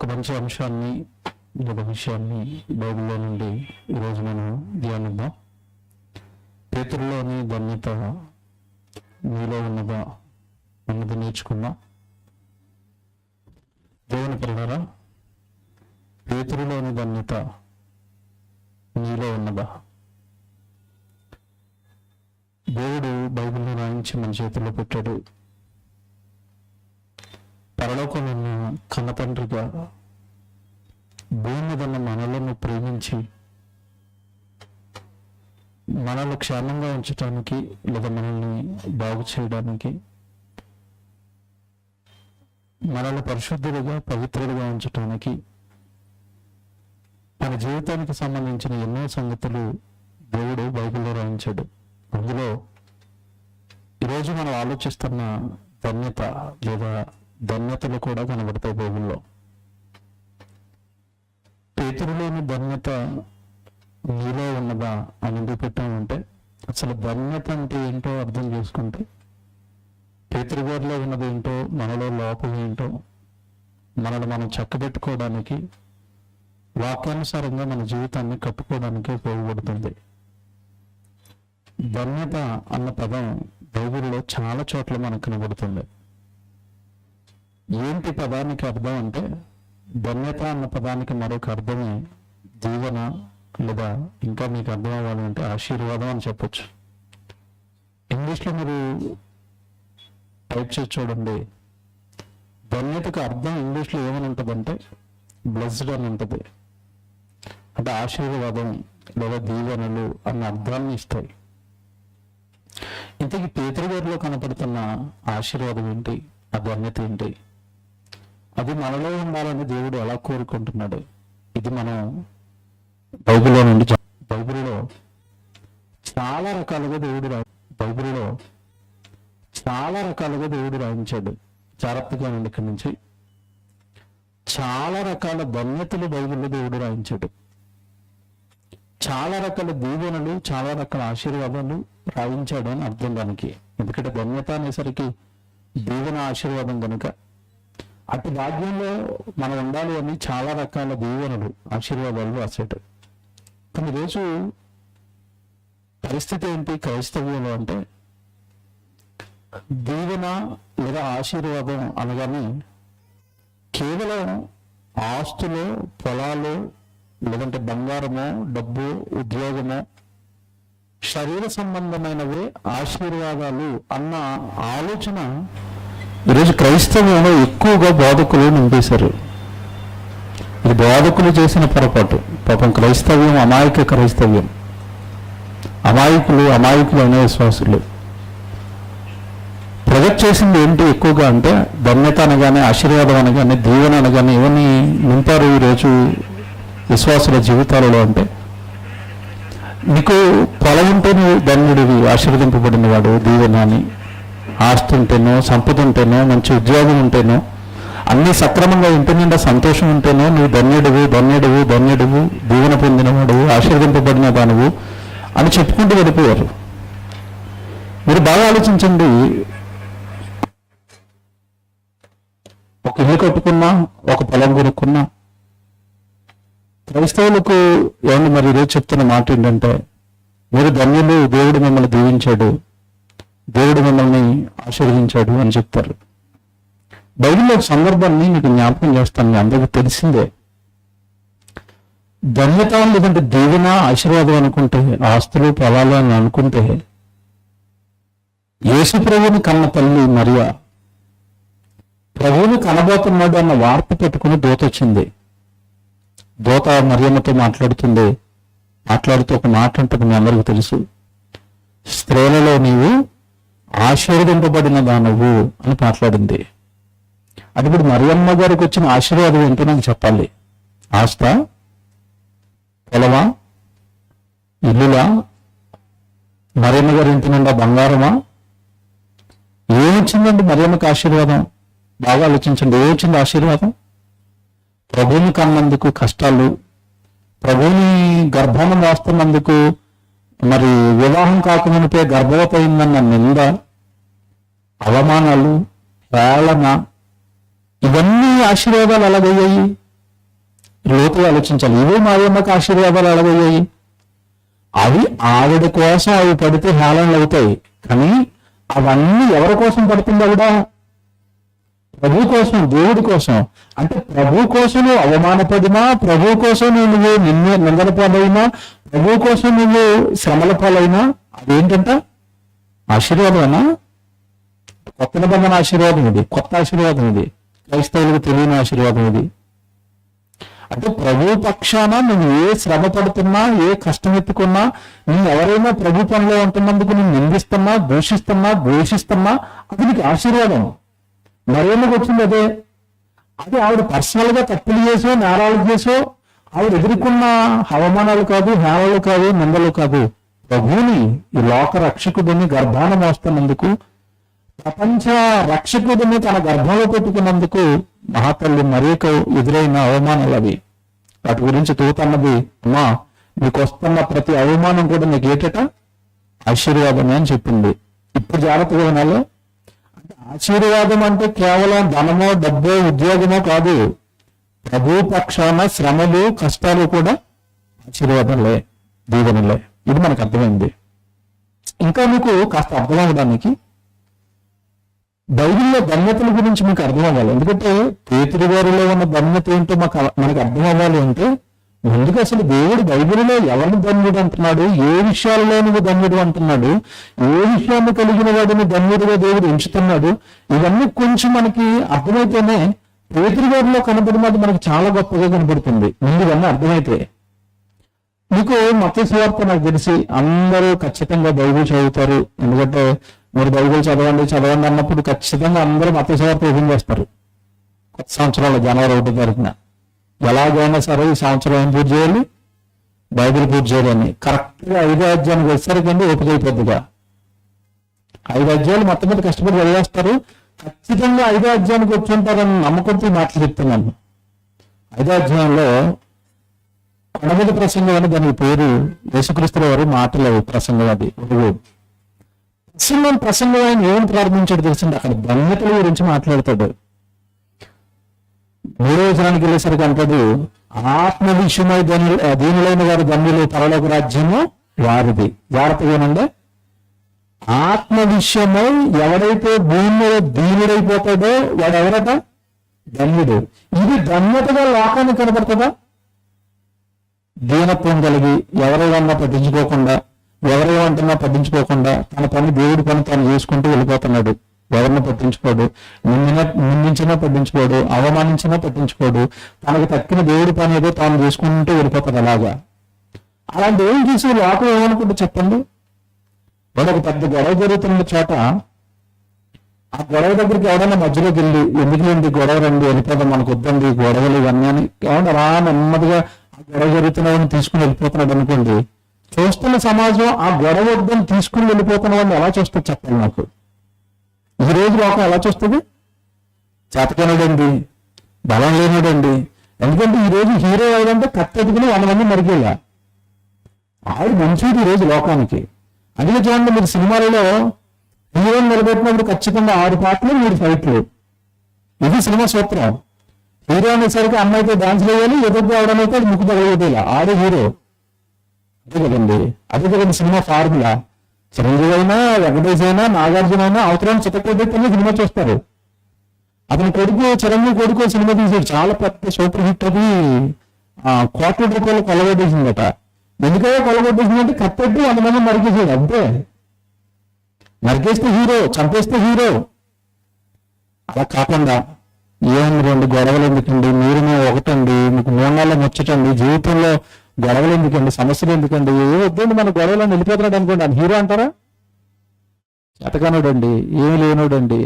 ఒక మంచి అంశాన్ని ఒక విషయాన్ని బైబిల్లో నుండి ఈరోజు మనం ధ్యానిద్దాం. పేతురులోని ధన్యత నీలో ఉన్నదా అన్నది నేర్చుకుందాం. దేవుని పిల్లరా, పేతురులోని ధన్యత నీలో ఉన్నదా? దేవుడు బైబిల్ని రాయించి మన చేతుల్లో పెట్టాడు. పరలోకం ఉన్న కన్న తండ్రిగా భూమి మీద ఉన్న మనలను ప్రేమించి మనల్ని క్షేమంగా ఉంచడానికి లేదా మనల్ని బాగు చేయడానికి, మనల్ని పరిశుద్ధులుగా పవిత్రులుగా ఉంచడానికి మన జీవితానికి సంబంధించిన ఎన్నో సంగతులు దేవుడు బైబిల్లో రాయించాడు. అందులో ఈరోజు మనం ఆలోచిస్తున్న ధన్యత లేదా ధన్యతలు కూడా కనబడతాయి బైబిల్లో. పేతురులోని ధన్యత నీలో ఉన్నదా అని ఎందుకు పెట్టామంటే, అసలు ధన్యత అంటే ఏంటో అర్థం చేసుకుంటే పేతురు గారిలో ఉన్నది ఏంటో, మనలో లోపం ఏంటో మనల్ని మనం చక్కబెట్టుకోవడానికి, వాక్యానుసారంగా మన జీవితాన్ని కట్టుకోవడానికి ఉపయోగపడుతుంది. ధన్యత అన్న పదం బైబిల్లో చాలా చోట్ల మనకు కనబడుతుంది. ఏంటి పదానికి అర్థం అంటే, ధన్యత అన్న పదానికి మరొక అర్థమే దీవెన, లేదా ఇంకా మీకు అర్థం అవ్వాలంటే ఆశీర్వాదం అని చెప్పొచ్చు. ఇంగ్లీష్లో మీరు టైప్ చేసి చూడండి. ధన్యతకు అర్థం ఇంగ్లీష్లో ఏమని ఉంటుందంటే బ్లెస్డ్ అని ఉంటుంది. అంటే ఆశీర్వాదం లేదా దీవెనలు అన్న అర్థాన్ని ఇస్తాయి. ఇంతకీ పేతురు గారిలో కనపడుతున్న ఆశీర్వాదం ఏంటి, ఆ ధన్యత ఏంటి? అది మనలో ఉండాలని దేవుడు ఎలా కోరుకుంటున్నాడు? ఇది మనం బైబిల్లో నుండి బైబిల్లో చాలా రకాలుగా దేవుడు రాయించాడు. జాగ్రత్తగా ఉండి ఇక్కడి నుంచి చాలా రకాల ధన్యతలు బైబిల్లో దేవుడు రాయించాడు. చాలా రకాల దీవెనలు, చాలా రకాల ఆశీర్వాదాలు రాయించాడు అని అర్థం దానికి. ఎందుకంటే ధన్యత అనేసరికి దీవెన ఆశీర్వాదం కనుక అటు భాగ్యంలో మనం ఉండాలి అని చాలా రకాల దీవెనలు ఆశీర్వాదాలు రాశాడు. కానీ ఈరోజు పరిస్థితి ఏంటి క్రైస్తవ్యంలో అంటే, దీవెన లేదా ఆశీర్వాదం అనగానే కేవలం ఆస్తులు, పొలాలు, లేదంటే బంగారమో, డబ్బు, ఉద్యోగమో, శరీర సంబంధమైనవే ఆశీర్వాదాలు అన్న ఆలోచన ఈరోజు క్రైస్తవంలో ఎక్కువగా బోధకులు నింపేశారు. ఇది బోధకులు చేసిన పొరపాటు. పాపం క్రైస్తవ్యం అమాయక క్రైస్తవ్యం, అమాయకులు అనే విశ్వాసులు ప్రొజెక్ట్ చేసింది ఏంటి ఎక్కువగా అంటే, ధన్యత అనగానే, ఆశీర్వాదం అనగానే, దీవెన అనగానే ఇవన్నీ నింపారు ఈరోజు విశ్వాసుల జీవితాలలో. అంటే నీకు పొలం ఉంటే నువ్వు ధన్యుడివి, ఆశీర్వదింపబడిన వాడు, దీవెన అని. ఆస్తి ఉంటేనో, సంపద ఉంటేనో, మంచి ఉద్యోగం ఉంటేనో, అన్ని సక్రమంగా ఇంటి నిండా సంతోషం ఉంటేనో నువ్వు ధన్యుడువు, దీవెన పొందినవాడు, ఆశీర్వదింపబడిన దానువు అని చెప్పుకుంటూ వెళ్ళిపోయారు. మీరు బాగా ఆలోచించండి. ఒక ఇల్లు కట్టుకున్నా, ఒక పొలం కొనుక్కున్నా, క్రైస్తవులకు ఏమన్నా మరి ఈరోజు చెప్తున్న మాట ఏంటంటే, మీరు ధన్యులు, దేవుడు మిమ్మల్ని దీవించాడు, దేవుడు మిమ్మల్ని ఆశీర్వదించాడు అని చెప్తారు. బైబిల్లో ఒక సందర్భాన్ని మీకు జ్ఞాపకం చేస్తాను, మీ అందరికీ తెలిసిందే. ధన్యత లేదంటే దీవెన, ఆశీర్వాదం అనుకుంటే, ఆస్తులు, పొలాలు అని అనుకుంటే, యేసు ప్రభువుని కన్న తల్లి మరియా ప్రభువుని కనబోతున్నాడు అన్న వార్త పెట్టుకుని దూత వచ్చింది. దూత మరియమ్మతో మాట్లాడుతూ ఒక మాట ఉంటుంది, మీ అందరికీ తెలుసు. స్త్రీలలో నీవు ఆశీర్వదింపబడిన దానవు అని మాట్లాడింది. అది ఇప్పుడు మరియమ్మ గారికి వచ్చిన ఆశీర్వాదం ఏంటో నాకు చెప్పాలి. ఆస్త, పొలమా, ఇల్లులా, మరియమ్మ గారి ఇంటి నిండా బంగారమా? ఏమొచ్చిందండి మరియమ్మకి ఆశీర్వాదం? బాగా ఆలోచించండి. ఏమొచ్చింది ఆశీర్వాదం? ప్రభువుని కన్నందుకు కష్టాలు, ప్రభువుని గర్భాన్ని మోస్తున్నందుకు, మరి వివాహం కాకమునిపే గర్భవతి అయిందన్న నింద, అవమానాలు, వేళన, ఇవన్నీ ఆశీర్వాదాలు ఎలాగయ్యాయి? లోతుగా ఆలోచించాలి. ఇవే మరియమ్మకి ఆశీర్వాదాలు ఎలాగయ్యాయి? అవి ఆవిడ కోసం అవి పడితే హేళనలు అవుతాయి, కానీ అవన్నీ ఎవరి కోసం పడుతుంది? ఆవిడ ప్రభు కోసం, దేవుడి కోసం. అంటే ప్రభు కోసం నువ్వు అవమానపడినా, ప్రభు కోసం నువ్వు నిందల పాలైనా, ప్రభు కోసం నువ్వు శ్రమల పాలైనా అదేంటంట? ఆశీర్వాదమేనా? కొత్త నిబంధన ఆశీర్వాదం ఇది, కొత్త ఆశీర్వాదం ఇది, క్రైస్తవులకు తెలియని ఆశీర్వాదం ఇది. అంటే ప్రభు పక్షాన నువ్వు ఏ శ్రమ పడుతున్నా, ఏ కష్టం ఎత్తుకున్నా, నువ్వు ఎవరైనా ప్రభు పనిలో ఉంటున్నందుకు నువ్వు నిందిస్తున్నా, దూషిస్తున్నా, ద్వేషిస్తున్నా, అది నీకు ఆశీర్వాదం. మరేమోకి వచ్చింది అదే. అది ఆవిడ పర్సనల్ గా తప్పులు చేసో, నేరాలు చేసో ఆవిడ ఎదుర్కొన్న అవమానాలు కాదు, హేళనలు కాదు, నిందలు కాదు. ప్రభువుని, ఈ లోక రక్షకుడిని గర్భాన మోస్తున్నందుకు, ప్రపంచ రక్షకుడిని తన గర్భంలో పెట్టుకున్నందుకు మహాతల్లి మరియకు ఎదురైన అవమానాలు అవి. వాటి గురించి తూతన్నది, అమ్మా నీకు వస్తున్న ప్రతి అవమానం కూడా నీకు ఏటట ఆశీర్వాదమే అని చెప్పింది. ఇప్పుడు జాగ్రత్తగా వినాలి. అంటే ఆశీర్వాదం అంటే కేవలం ధనమో, డబ్బో, ఉద్యోగమో కాదు. ప్రభు పక్షాన శ్రమలు, కష్టాలు కూడా ఆశీర్వాదంలే, దీవెనలే. ఇది మనకు అర్థమైంది. ఇంకా మీకు కాస్త అర్థం అవ్వడానికి బైబిల్లో ధన్యతల గురించి మీకు అర్థం అవ్వాలి. ఎందుకంటే పేతురు గారిలో ఉన్న ధన్యత ఏంటో మనకు అర్థం అవ్వాలి అంటే, ముందుగా అసలు దేవుడు బైబిల్లో ఎవరిని ధన్యుడు అంటున్నాడు, ఏ విషయాల్లో నువ్వు ధన్యుడు అంటున్నాడు, ఏ విషయాన్ని కలిగిన వాడిని ధన్యుడిగా దేవుడు ఎంచుతున్నాడు, ఇవన్నీ కొంచెం మనకి అర్థమైతేనే పేతురు గారిలో కనబడినది మనకి చాలా గొప్పగా కనబడుతుంది. ముందు ఇవన్నీ అర్థమైతే. మీకు మత్తయి సువార్త నాకు తెలిసి అందరూ ఖచ్చితంగా బైబిల్ చదువుతారు. ఎందుకంటే మీరు బైబిల్ చదవండి అన్నప్పుడు ఖచ్చితంగా అందరూ మత్తయి సువార్త ఓపెన్ చేస్తారు. కొత్త సంవత్సరాలు జనవరి 1వ తారీఖున ఎలాగైనా సరే ఈ సంవత్సరం ఏం పూజ చేయాలి? బైబిల్ పూజ చేయాలని కరెక్ట్గా 5వ అధ్యాయానికి వచ్చేసరికి ఓపిక అయిపోద్దిగా. 5 అధ్యాయాలు మొత్తం మీద కష్టపడి చదివేస్తారు. ఖచ్చితంగా 5వ అధ్యాయానికి వచ్చి ఉంటారని నమ్మకంతో మాటలు చెప్తున్నాను. 5వ అధ్యాయంలో కొండ మీద ప్రసంగం అని దాని పేరు. యేసుక్రీస్తు వారి మాటలు ప్రసంగం. అది ప్రసంగం ఆయన ఏమని ప్రారంభించాడు తెలిసింది? అక్కడ ధన్యతల గురించి మాట్లాడతాడు. 3వ వచనానికి వెళ్ళేసరికి అంటాడు, ఆత్మ విషయమై దీనులైన వారు ధన్యులు, పరలోక రాజ్యము వారిది. జాగ్రత్తగానండి. ఆత్మ విషయమై ఎవడైతే భూమి మీద దీనుడైపోతాడో వాడు ఎవరట? ధన్యుడు. ఇది ధన్యతగా లోకానికి కనబడుతుందా? దీనత్వం కలిగి ఎవరేమన్నా పట్టించుకోకుండా, ఎవరేమంటున్నా పట్టించుకోకుండా తన పని, దేవుడి పని తాను చేసుకుంటూ వెళ్ళిపోతున్నాడు. ఎవరిని పట్టించుకోడు, నిందించినా పట్టించుకోడు, అవమానించినా పట్టించుకోడు. తనకు తక్కిన దేవుడి పని ఏదో తాను చేసుకుంటూ వెళ్ళిపోతాడు. అలాంటి ఏం చేసి లోకం ఏమనుకుంటే చెప్పండి? వాడు ఒక పెద్ద గొడవ జరుగుతున్న చోట ఆ గొడవ దగ్గరికి ఎవడన్నా మధ్యలోకి వెళ్ళి, ఎందుకులేండి గొడవ రండి, వెళ్ళిపోదాం, మనకు వద్దండి గొడవలు ఇవన్నీ అని ఏమన్నా రా నెమ్మదిగా ఆ గొడవ జరుగుతున్న తీసుకుని వెళ్ళిపోతున్నాడు అనుకోండి. చూస్తున్న సమాజం ఆ గొడవ వద్దని తీసుకుని వెళ్ళిపోతున్న వాడిని ఎలా చూస్తుంది చెప్పండి నాకు? ఈ రోజు లోకం ఎలా చూస్తుంది? చేతకనుడండి, బలం లేనుడండి. ఎందుకంటే ఈ రోజు హీరో ఎవరంటే కత్తెదుకుని 100 మంది మరిగేలా ఆవిడ మంచిది ఈ రోజు లోకానికి. అందుకే చూడండి, మీరు సినిమాలలో హీరోని నిలబెట్టినప్పుడు ఖచ్చితంగా 6 పాటలు 3 ఫైట్లు. ఇది సినిమా సూత్రం. హీరో అనేసరికి అమ్మాయితో డాన్స్ వేయాలి, ఎదురు అవడమైతే అది ముక్కు తగలేదేలా, ఆడే హీరో. అదే కదండి, అదే కదండి సినిమా ఫార్ములా. చిరంజీవి అయినా, వెంకటేష్ అయినా, నాగార్జున అయినా అవతరాన్ని చిత్తకొట్టేటనే సినిమా చూస్తారు. అతని కొడుకు, చిరంజీవి కొడుకు సినిమా తీశాడు, చాలా పెద్ద సూపర్ హిట్. అది కోట్ల రూపాయలు కొలగొట్టేసిందట. ఎందుకో కొలగొట్టేసిందంటే కత్తెట్టి 100 మంది నరికేసాడు అంతే. నరికేస్తే హీరో, చంపేస్తే హీరో. అలా కాకుండా ఏముంది, 2 గొడవలు ఎందుకండి, మీరు ఒకటండి, మీకు 3 నెలలు ముచ్చటండి, జీవితంలో గొడవలు ఎందుకండి, సమస్యలు ఎందుకండి, ఏ వద్దండి, మన గొడవలను వెళ్ళిపోతున్నాడు అనుకోండి, అది హీరో అంటారా? చేతకానుడండి, ఏమి లేనుడండి.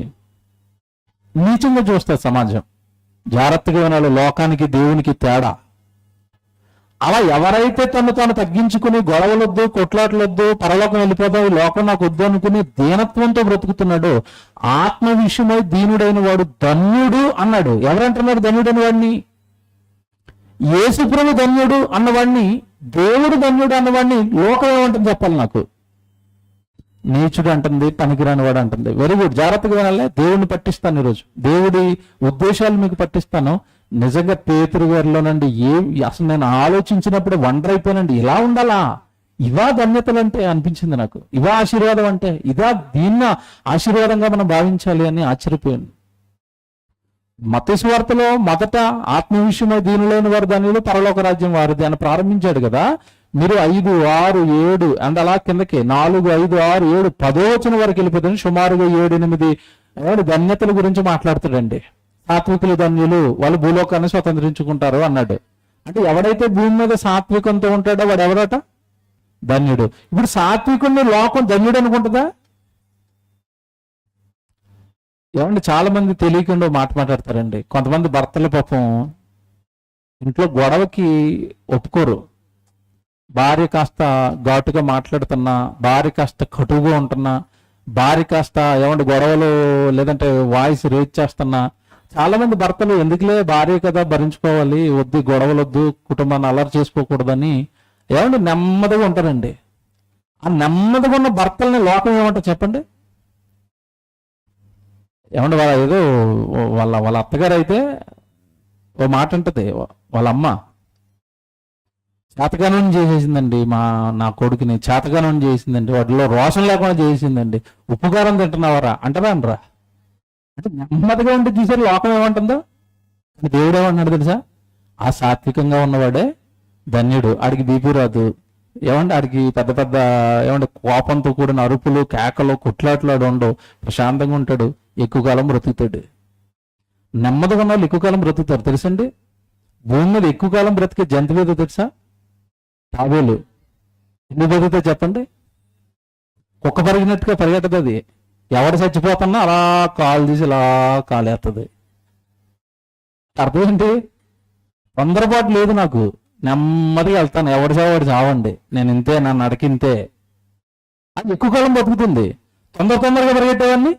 నీచంగా చూస్తారు సమాజం. జాగ్రత్తగా వినాలి, లోకానికి దేవునికి తేడా. అలా ఎవరైతే తను తాను తగ్గించుకుని గొడవలొద్దు, కొట్లాటలొద్దు, పరలోకం వెళ్ళిపోతాం, ఈ లోకం నాకు వద్దు అనుకుని దీనత్వంతో బ్రతుకుతున్నాడు. ఆత్మ విషయమై దీనుడైన వాడు ధన్యుడు అన్నాడు. ఎవరంటున్నారు ధన్యుడైన వాడిని? యేసుప్రభు ధన్యుడు అన్నవాడిని, దేవుడు ధన్యుడు అన్నవాడిని లోకం ఏమంటుంది చెప్పాలి నాకు? నీచుడు అంటుంది, పనికిరాని వాడు అంటుంది. వెరీ గుడ్, జాగ్రత్తగా వినాలి. దేవుడిని పట్టిస్తాను ఈరోజు, దేవుడి ఉద్దేశాలు మీకు పట్టిస్తాను. నిజంగా పేతురు గారిలోనండి అసలు నేను ఆలోచించినప్పుడు వండర్ అయిపోయానండి. ఇలా ఉండాలా, ఇవా ధన్యతలు అంటే అనిపించింది నాకు. ఇవా ఆశీర్వాదం అంటే, దీన్న ఆశీర్వాదంగా మనం భావించాలి అని ఆశ్చర్యపోయాను. మత్తయి సువార్తలో మొదట ఆత్మ విషయమై దీనిలోని వారు ధన్యులు, పరలోక రాజ్యం వారిది అని ప్రారంభించాడు కదా. మీరు 5, 6, 7 అండ్ అలా కిందకి 4, 5, 6, 7, 10వ వచనం వరకు వెళ్ళిపోతుంది. సుమారుగా 7, 8 ధన్యతల గురించి మాట్లాడుతాడండి. సాత్వికులు ధన్యులు, వాళ్ళు భూలోకాన్ని స్వతంత్రించుకుంటారు అన్నాడు. అంటే ఎవడైతే భూమి మీద సాత్వికంతో ఉంటాడో వాడు ఎవడట ధన్యుడు. ఇప్పుడు సాత్వికుడిని లోకం ధన్యుడు అనుకుంటుందా? ఏమంటే చాలా మంది తెలియకుండా మాట్లాడతారండి. కొంతమంది భర్తల పాపం ఇంట్లో గొడవకి ఒప్పుకోరు. భార్య కాస్త ఘాటుగా మాట్లాడుతున్నా, భార్య కాస్త కటువుగా ఉంటున్నా, భార్య కాస్త గొడవలు లేదంటే వాయిస్ రేజ్ చేస్తున్నా, చాలా మంది భర్తలు ఎందుకులే భార్య కదా భరించుకోవాలి, వద్దు గొడవలు వద్దు, కుటుంబాన్ని అలర్ట్ చేసుకోకూడదని నెమ్మదిగా ఉంటారండి. ఆ నెమ్మదిగా ఉన్న భర్తల్ని లోకం ఏమంటారు చెప్పండి? వాళ్ళ ఏదో వాళ్ళ అత్తగారు అయితే ఓ మాట అంటది, వాళ్ళ అమ్మ చేతగానం చేసేసిందండి, నా కొడుకుని చేతగానం చేసిందండి, వాటిలో రోషం లేకుండా చేసిందండి, ఉప్పుకారం తింటున్నావరా అంటారా అనరా? అంటే నెమ్మదిగా ఉంటే చూసారు లోకం ఏమంటుందో. దేవుడు ఏమన్నాడు తెలుసా? ఆ సాత్వికంగా ఉన్నవాడే ధన్యుడు, ఆడికి బీపీ రాదు, ఆడికి పెద్ద పెద్ద కోపంతో కూడిన అరుపులు, కేకలు, కుట్లాట్లాడు ఉండవు, ప్రశాంతంగా ఉంటాడు, ఎక్కువ కాలం బ్రతుకుతాడు. నెమ్మదిగా ఉన్న వాళ్ళు ఎక్కువ కాలం బ్రతుకుతారు తెలుసండి. భూమి మీద ఎక్కువ కాలం బ్రతికే జంతువు ఏదో తెలుసా? తాబేలు. ఎందుకు బ్రతుకుతాయి చెప్పండి? కుక్క పరిగినట్టుగా పరిగెట్టదు అది. ఎవడు చచ్చిపోతున్నా అలా కాలు తీసి ఇలా కాలేస్తుంది. అర్థం ఏంటి? తొందరపాటు లేదు నాకు, నెమ్మదిగా వెళ్తాను, ఎవరి చావాడు చావండి, నేను ఇంతే, నన్ను అడికింతే. అది ఎక్కువ కాలం బతుకుతుంది. తొందరగా పరిగెట్టేవన్నీ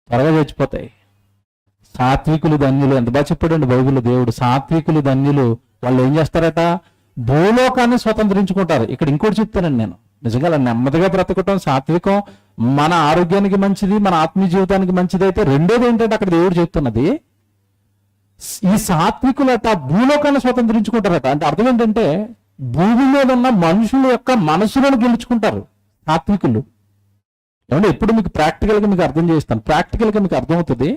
త్వరగా చచ్చిపోతాయి. సాత్వికులు ధన్యులు, ఎంత బాగా చెప్పాడండి బైబిల్లో దేవుడు. సాత్వికులు ధన్యులు, వాళ్ళు ఏం చేస్తారట? భూలోకాన్ని స్వతంత్రించుకుంటారు. ఇక్కడ ఇంకోటి చెప్తానండి నేను, నిజంగా అలా నెమ్మదిగా బ్రతకటం సాత్వికం మన ఆరోగ్యానికి మంచిది, మన ఆత్మీయ జీవితానికి మంచిది. అయితే రెండోది ఏంటంటే అక్కడ దేవుడు చెప్తున్నది, ఈ సాత్వికులట భూలోకాన్ని స్వతంత్రించుకుంటారట. అంటే అర్థం ఏంటంటే భూమి మీద ఉన్న మనుషుల యొక్క మనసులను గెలుచుకుంటారు సాత్వికులు. ఎప్పుడు మీకు ప్రాక్టికల్గా మీకు అర్థం చేస్తాను, ప్రాక్టికల్గా మీకు అర్థమవుతుంది.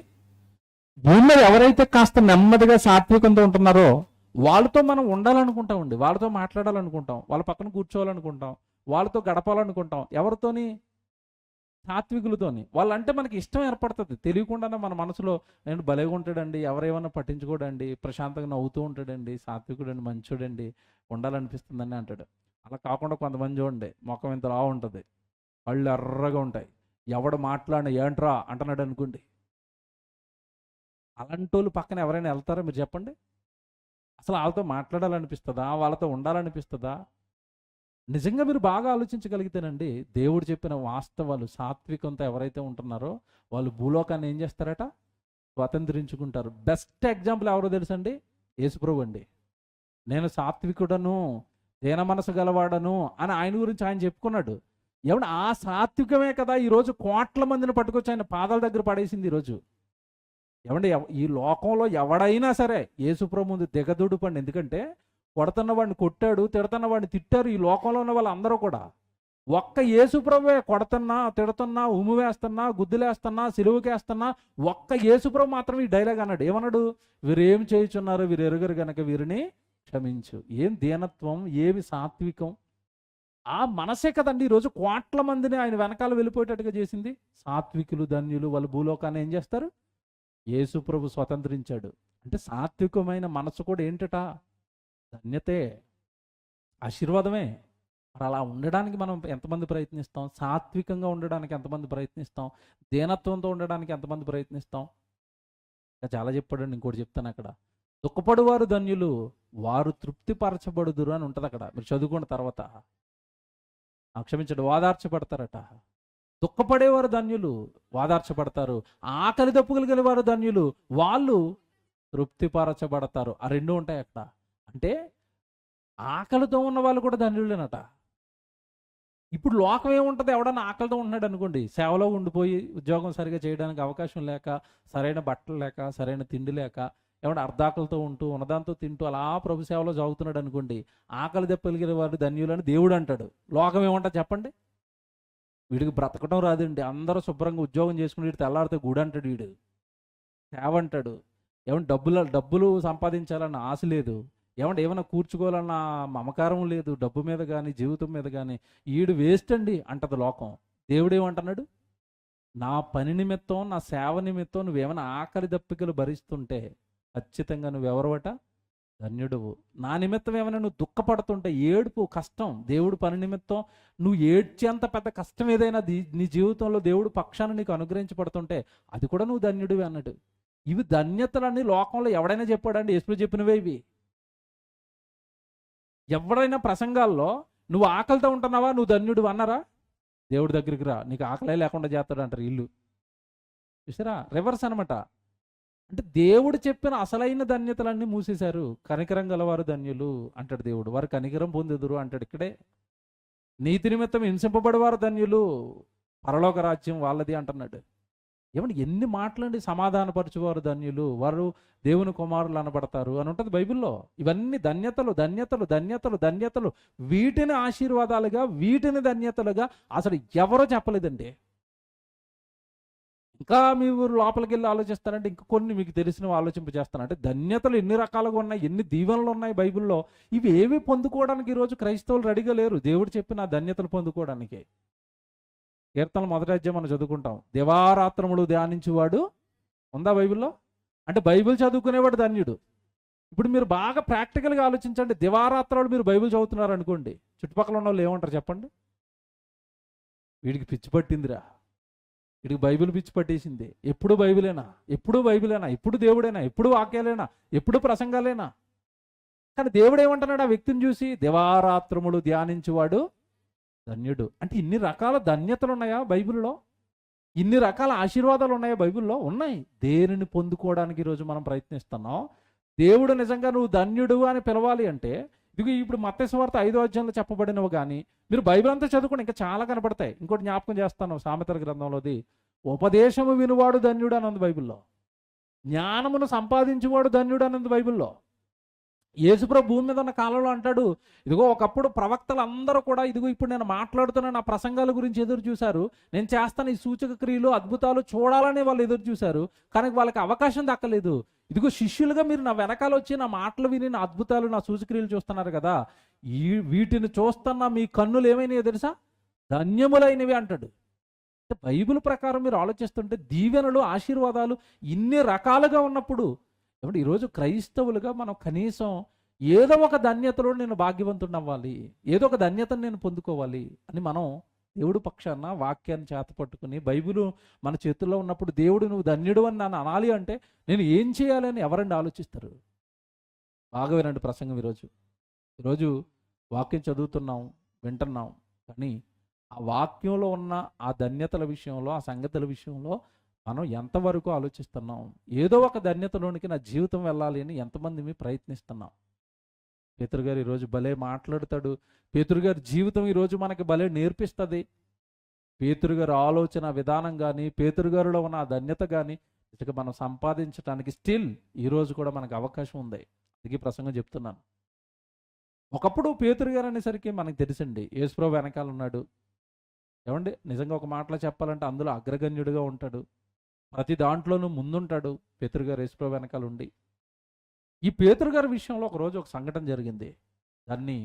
భూమి మీద ఎవరైతే కాస్త నెమ్మదిగా సాత్వికంతో ఉంటున్నారో వాళ్ళతో మనం ఉండాలనుకుంటామండి, వాళ్ళతో మాట్లాడాలనుకుంటాం, వాళ్ళ పక్కన కూర్చోవాలనుకుంటాం, వాళ్ళతో గడపాలనుకుంటాం. ఎవరితోని? సాత్వికులతోని. వాళ్ళంటే మనకి ఇష్టం ఏర్పడుతుంది తెలియకుండానే మన మనసులో. నేను భలేగా ఉంటాడండి, ఎవరేమన్నా పట్టించుకోడండి, ప్రశాంతంగా నవ్వుతూ ఉంటాడండి, సాత్వికుడండి, మంచోడండి, ఉండాలనిపిస్తుందని అంటాడు. అలా కాకుండా కొంతమంది చూడండి, ముఖం ఇంతలా ఉంటుంది, కళ్ళు ఎర్రగా ఉంటాయి, ఎవడు మాట్లాడిన ఏంట్రా అంటున్నాడు అనుకోండి, అలాంటి వాళ్ళు పక్కన ఎవరైనా వెళ్తారా మీరు చెప్పండి? అసలు వాళ్ళతో మాట్లాడాలనిపిస్తుందా? వాళ్ళతో ఉండాలనిపిస్తుందా? నిజంగా మీరు బాగా ఆలోచించగలిగితేనండి, దేవుడు చెప్పిన వాస్తవాలు, సాత్వికంతో ఎవరైతే ఉంటున్నారో వాళ్ళు భూలోకాన్ని ఏం చేస్తారట? స్వతంత్రించుకుంటారు. బెస్ట్ ఎగ్జాంపుల్ ఎవరో తెలుసండి? యేసుప్రభు అండి. నేను సాత్వికుడను, దీన మనసు గలవాడను అని ఆయన గురించి ఆయన చెప్పుకున్నాడు. ఆ సాత్వికమే కదా ఈరోజు కోట్ల మందిని పట్టుకొచ్చి ఆయన పాదాల దగ్గర పడేసింది. ఈరోజు ఈ లోకంలో ఎవడైనా సరే యేసుప్రభు ముందు దిగదుడుపండి. ఎందుకంటే కొడుతున్న వాడిని కొట్టాడు, తిడుతున్న వాడిని తిట్టారు. ఈ లోకంలో ఉన్న వాళ్ళందరూ కూడా ఒక్క యేసుప్రభువే కొడుతున్నా, తిడుతున్నా, ఉమ్ము వేస్తున్నా, గుద్దులేస్తున్నా, సిలువకేస్తున్నా, ఒక్క యేసుప్రభు మాత్రం ఈ డైలాగ్ అన్నాడు. ఏమన్నాడు? వీరేం చేయుచున్నారు, వీరు ఎరుగరు గనక వీరిని క్షమించు. ఏం దీనత్వం, ఏమి సాత్వికం! ఆ మనసే కదండి ఈరోజు కోట్ల మందిని ఆయన వెనకాల వెళ్ళిపోయేటట్టుగా చేసింది. సాత్వికులు ధన్యులు, వాళ్ళు భూలోకాన్ని ఏం చేస్తారు? యేసుప్రభు స్వతంత్రించాడు. అంటే సాత్వికమైన మనసు కూడా ఏంటట? ధన్యతే, ఆశీర్వాదమే. మరి అలా ఉండడానికి మనం ఎంతమంది ప్రయత్నిస్తాం? సాత్వికంగా ఉండడానికి ఎంతమంది ప్రయత్నిస్తాం? దీనత్వంతో ఉండడానికి ఎంతమంది ప్రయత్నిస్తాం? చాలా చెప్పాడండి. ఇంకోటి చెప్తాను, అక్కడ దుఃఖపడువారు ధన్యులు, వారు తృప్తిపరచబడుదురు అని ఉంటుంది అక్కడ. మీరు చదువుకున్న తర్వాత క్షమించడు, ఓదార్చబడతారట. దుఃఖపడేవారు ధన్యులు, ఓదార్చబడతారు. ఆకలి దప్పులు కలివారు ధన్యులు, వాళ్ళు తృప్తిపరచబడతారు. ఆ రెండు ఉంటాయి అక్కడ. అంటే ఆకలితో ఉన్న వాళ్ళు కూడా ధన్యులేనట. ఇప్పుడు లోకం ఏముంటుంది? ఎవడన్నా ఆకలితో ఉంటున్నాడు అనుకోండి, సేవలో ఉండిపోయి ఉద్యోగం సరిగా చేయడానికి అవకాశం లేక, సరైన బట్టలు లేక, సరైన తిండి లేక, ఏమంటే అర్ధాకలతో ఉంటూ ఉన్నదాంతో తింటూ అలా ప్రభు సేవలో సాగుతున్నాడు అనుకోండి, ఆకలి దెప్పలిగిన వారు ధన్యులని దేవుడు అంటాడు. లోకం ఏమంటా చెప్పండి? వీడికి బ్రతకడం రాదండి, అందరూ శుభ్రంగా ఉద్యోగం చేసుకుని వీడు తెల్లారితే గుడి అంటాడు, వీడు సేవ అంటాడు. ఏమంటే డబ్బులు సంపాదించాలన్న ఆశ లేదు, ఏమంటే ఏమైనా కూర్చుకోవాలన్న మమకారం లేదు, డబ్బు మీద కానీ జీవితం మీద కానీ. ఈడు వేస్ట్ అండి అంటది లోకం. దేవుడు ఏమంటున్నాడు? నా పని నిమిత్తం, నా సేవ నిమిత్తం నువ్వేమైనా ఆకలి దప్పికలు భరిస్తుంటే ఖచ్చితంగా నువ్వెవరవట? ధన్యుడువు. నా నిమిత్తం ఏమైనా నువ్వు దుఃఖపడుతుంటే, ఏడుపు కష్టం, దేవుడు పని నిమిత్తం నువ్వు ఏడ్చేంత పెద్ద కష్టం ఏదైనా నీ జీవితంలో దేవుడు పక్షాన్ని నీకు అనుగ్రహించబడుతుంటే అది కూడా నువ్వు ధన్యుడివి అన్నాడు. ఇవి ధన్యతలన్నీ లోకంలో ఎవడైనా చెప్పాడండి? యేసు చెప్పినవే ఇవి. ఎవడైనా ప్రసంగాల్లో నువ్వు ఆకలితో ఉంటున్నావా, నువ్వు ధన్యుడు అన్నారా? దేవుడి దగ్గరికి రా, నీకు ఆకలే లేకుండా చేస్తాడు అంటారు ఇల్లు. చూసారా? రివర్స్ అనమాట. అంటే దేవుడు చెప్పిన అసలైన ధన్యతలన్నీ మూసేశారు. కనికరం గలవారు ధన్యులు అంటాడు దేవుడు, వారు కనికరం పొందెదురు అంటాడు ఇక్కడే. నీతి నిమిత్తం హింసింపబడేవారు ధన్యులు, పరలోక రాజ్యం వాళ్ళది అంటున్నాడు. ఏమంటే ఎన్ని మాటలండి! సమాధానపరచువారు ధన్యులు, వారు దేవుని కుమారులు అనబడతారు అని ఉంటుంది బైబిల్లో. ఇవన్నీ ధన్యతలు ధన్యతలు ధన్యతలు ధన్యతలు. వీటిని ఆశీర్వాదాలుగా, వీటిని ధన్యతలుగా అసలు ఎవరో చెప్పలేదండి. ఇంకా మీరు లోపలికి వెళ్ళి ఆలోచిస్తారంటే ఇంకా కొన్ని మీకు తెలిసినవి ఆలోచింపజేస్తానంటే, ధన్యతలు ఎన్ని రకాలుగా ఉన్నాయి, ఎన్ని దీవెనలు ఉన్నాయి బైబిల్లో. ఇవి ఏవి పొందుకోవడానికి ఈరోజు క్రైస్తవులు రెడీగా లేరు, దేవుడు చెప్పిన ధన్యతలు పొందుకోవడానికి. కీర్తనలు 1వ అధ్యాయం మనం చదువుకుంటాం, దివారాత్రములు ధ్యానించువాడు ఉందా బైబిల్లో? అంటే బైబిల్ చదువుకునేవాడు ధన్యుడు. ఇప్పుడు మీరు బాగా ప్రాక్టికల్గా ఆలోచించండి. దివారాత్రాలు మీరు బైబిల్ చదువుతున్నారు అనుకోండి, చుట్టుపక్కల ఉన్న వాళ్ళు ఏమంటారు చెప్పండి? వీడికి పిచ్చి పట్టిందిరా, వీడికి బైబిల్ పిచ్చి పట్టేసింది, ఎప్పుడు బైబిలేనా, ఎప్పుడు బైబిలేనా, ఎప్పుడు దేవుడేనా, ఎప్పుడు వాక్యాలేనా, ఎప్పుడు ప్రసంగాలేనా. కానీ దేవుడు ఏమంటున్నాడు ఆ వ్యక్తిని చూసి? దివారాత్రములు ధ్యానించువాడు ధన్యుడు. అంటే ఇన్ని రకాల ధన్యతలు ఉన్నాయా బైబిల్లో? ఇన్ని రకాల ఆశీర్వాదాలు ఉన్నాయా బైబిల్లో? ఉన్నాయి. దేనిని పొందుకోవడానికి ఈరోజు మనం ప్రయత్నిస్తున్నాం? దేవుడు నిజంగా నువ్వు ధన్యుడు అని పిలవాలి అంటే, ఇదిగో ఇప్పుడు మత్తయి సువార్త 5వ అధ్యాయంలో చెప్పబడినవి కానీ మీరు బైబిల్ అంతా చదువుకోండి, ఇంకా చాలా కనపడతాయి. ఇంకోటి జ్ఞాపకం చేస్తాను, సామెతల గ్రంథంలోది ఉపదేశము వినువాడు ధన్యుడు అని ఉంది బైబిల్లో. జ్ఞానమును సంపాదించువాడు ధన్యుడు అని ఉంది బైబిల్లో. యేసుప్రభు భూమి మీద ఉన్న కాలంలో అంటాడు, ఇదిగో ఒకప్పుడు ప్రవక్తలు అందరూ కూడా ఇదిగో ఇప్పుడు నేను మాట్లాడుతున్న నా ప్రసంగాల గురించి ఎదురు చూశారు, నేను చేస్తాను ఈ సూచక క్రియలు అద్భుతాలు చూడాలని వాళ్ళు ఎదురు చూశారు, కానీ వాళ్ళకి అవకాశం దక్కలేదు. ఇదిగో శిష్యులుగా మీరు నా వెనకాల వచ్చి నా మాటలు విని నా అద్భుతాలు నా సూచక్రియలు చూస్తున్నారు కదా, వీటిని చూస్తున్న మీ కన్నులు ఏమైనాయో తెలుసా? ధన్యములైనవి అంటాడు. బైబిల్ ప్రకారం మీరు ఆలోచిస్తుంటే దీవెనలు ఆశీర్వాదాలు ఇన్ని రకాలుగా ఉన్నప్పుడు, కాబట్టి ఈరోజు క్రైస్తవులుగా మనం కనీసం ఏదో ఒక ధన్యతలో నేను భాగ్యవంతుడు అవ్వాలి, ఏదో ఒక ధన్యతను నేను పొందుకోవాలి అని మనం దేవుడు పక్షాన వాక్యాన్ని చేతపట్టుకుని బైబిల్ మన చేతుల్లో ఉన్నప్పుడు దేవుడు నువ్వు ధన్యుడు అని నన్ను అనాలి అంటే నేను ఏం చేయాలని ఎవరండి ఆలోచిస్తారు? బాగా వినండి ప్రసంగం. ఈరోజు వాక్యం చదువుతున్నాం, వింటున్నాం, కానీ ఆ వాక్యంలో ఉన్న ఆ ధన్యతల విషయంలో, ఆ సంగతుల విషయంలో మనం ఎంతవరకు ఆలోచిస్తున్నాం? ఏదో ఒక ధన్యతలోనికి నా జీవితం వెళ్ళాలి అని ఎంతమంది ప్రయత్నిస్తున్నాం? పేతురు గారు ఈరోజు భలే మాట్లాడతాడు. పేతురు గారి జీవితం ఈరోజు మనకి భలే నేర్పిస్తుంది. పేతురు గారి ఆలోచన విధానం కానీ, పేతురు గారిలో ఉన్న ఆ ధన్యత కానీ ఇక మనం సంపాదించడానికి స్టిల్ ఈరోజు కూడా మనకు అవకాశం ఉంది. అందుకే ప్రసంగం చెప్తున్నాను. ఒకప్పుడు పేతురు గారు అనేసరికి మనకు తెలుసండి, యేసుప్రభు వెనకాల ఉన్నాడు. ఏమండి నిజంగా ఒక మాటలో చెప్పాలంటే అందులో అగ్రగణ్యుడిగా ఉంటాడు, ప్రతి దాంట్లోనూ ముందుంటాడు పేతురు గారు యేసుప్రభు వెనకాల ఉండి. ఈ పేతురు గారి విషయంలో ఒకరోజు ఒక సంఘటన జరిగింది. దాన్ని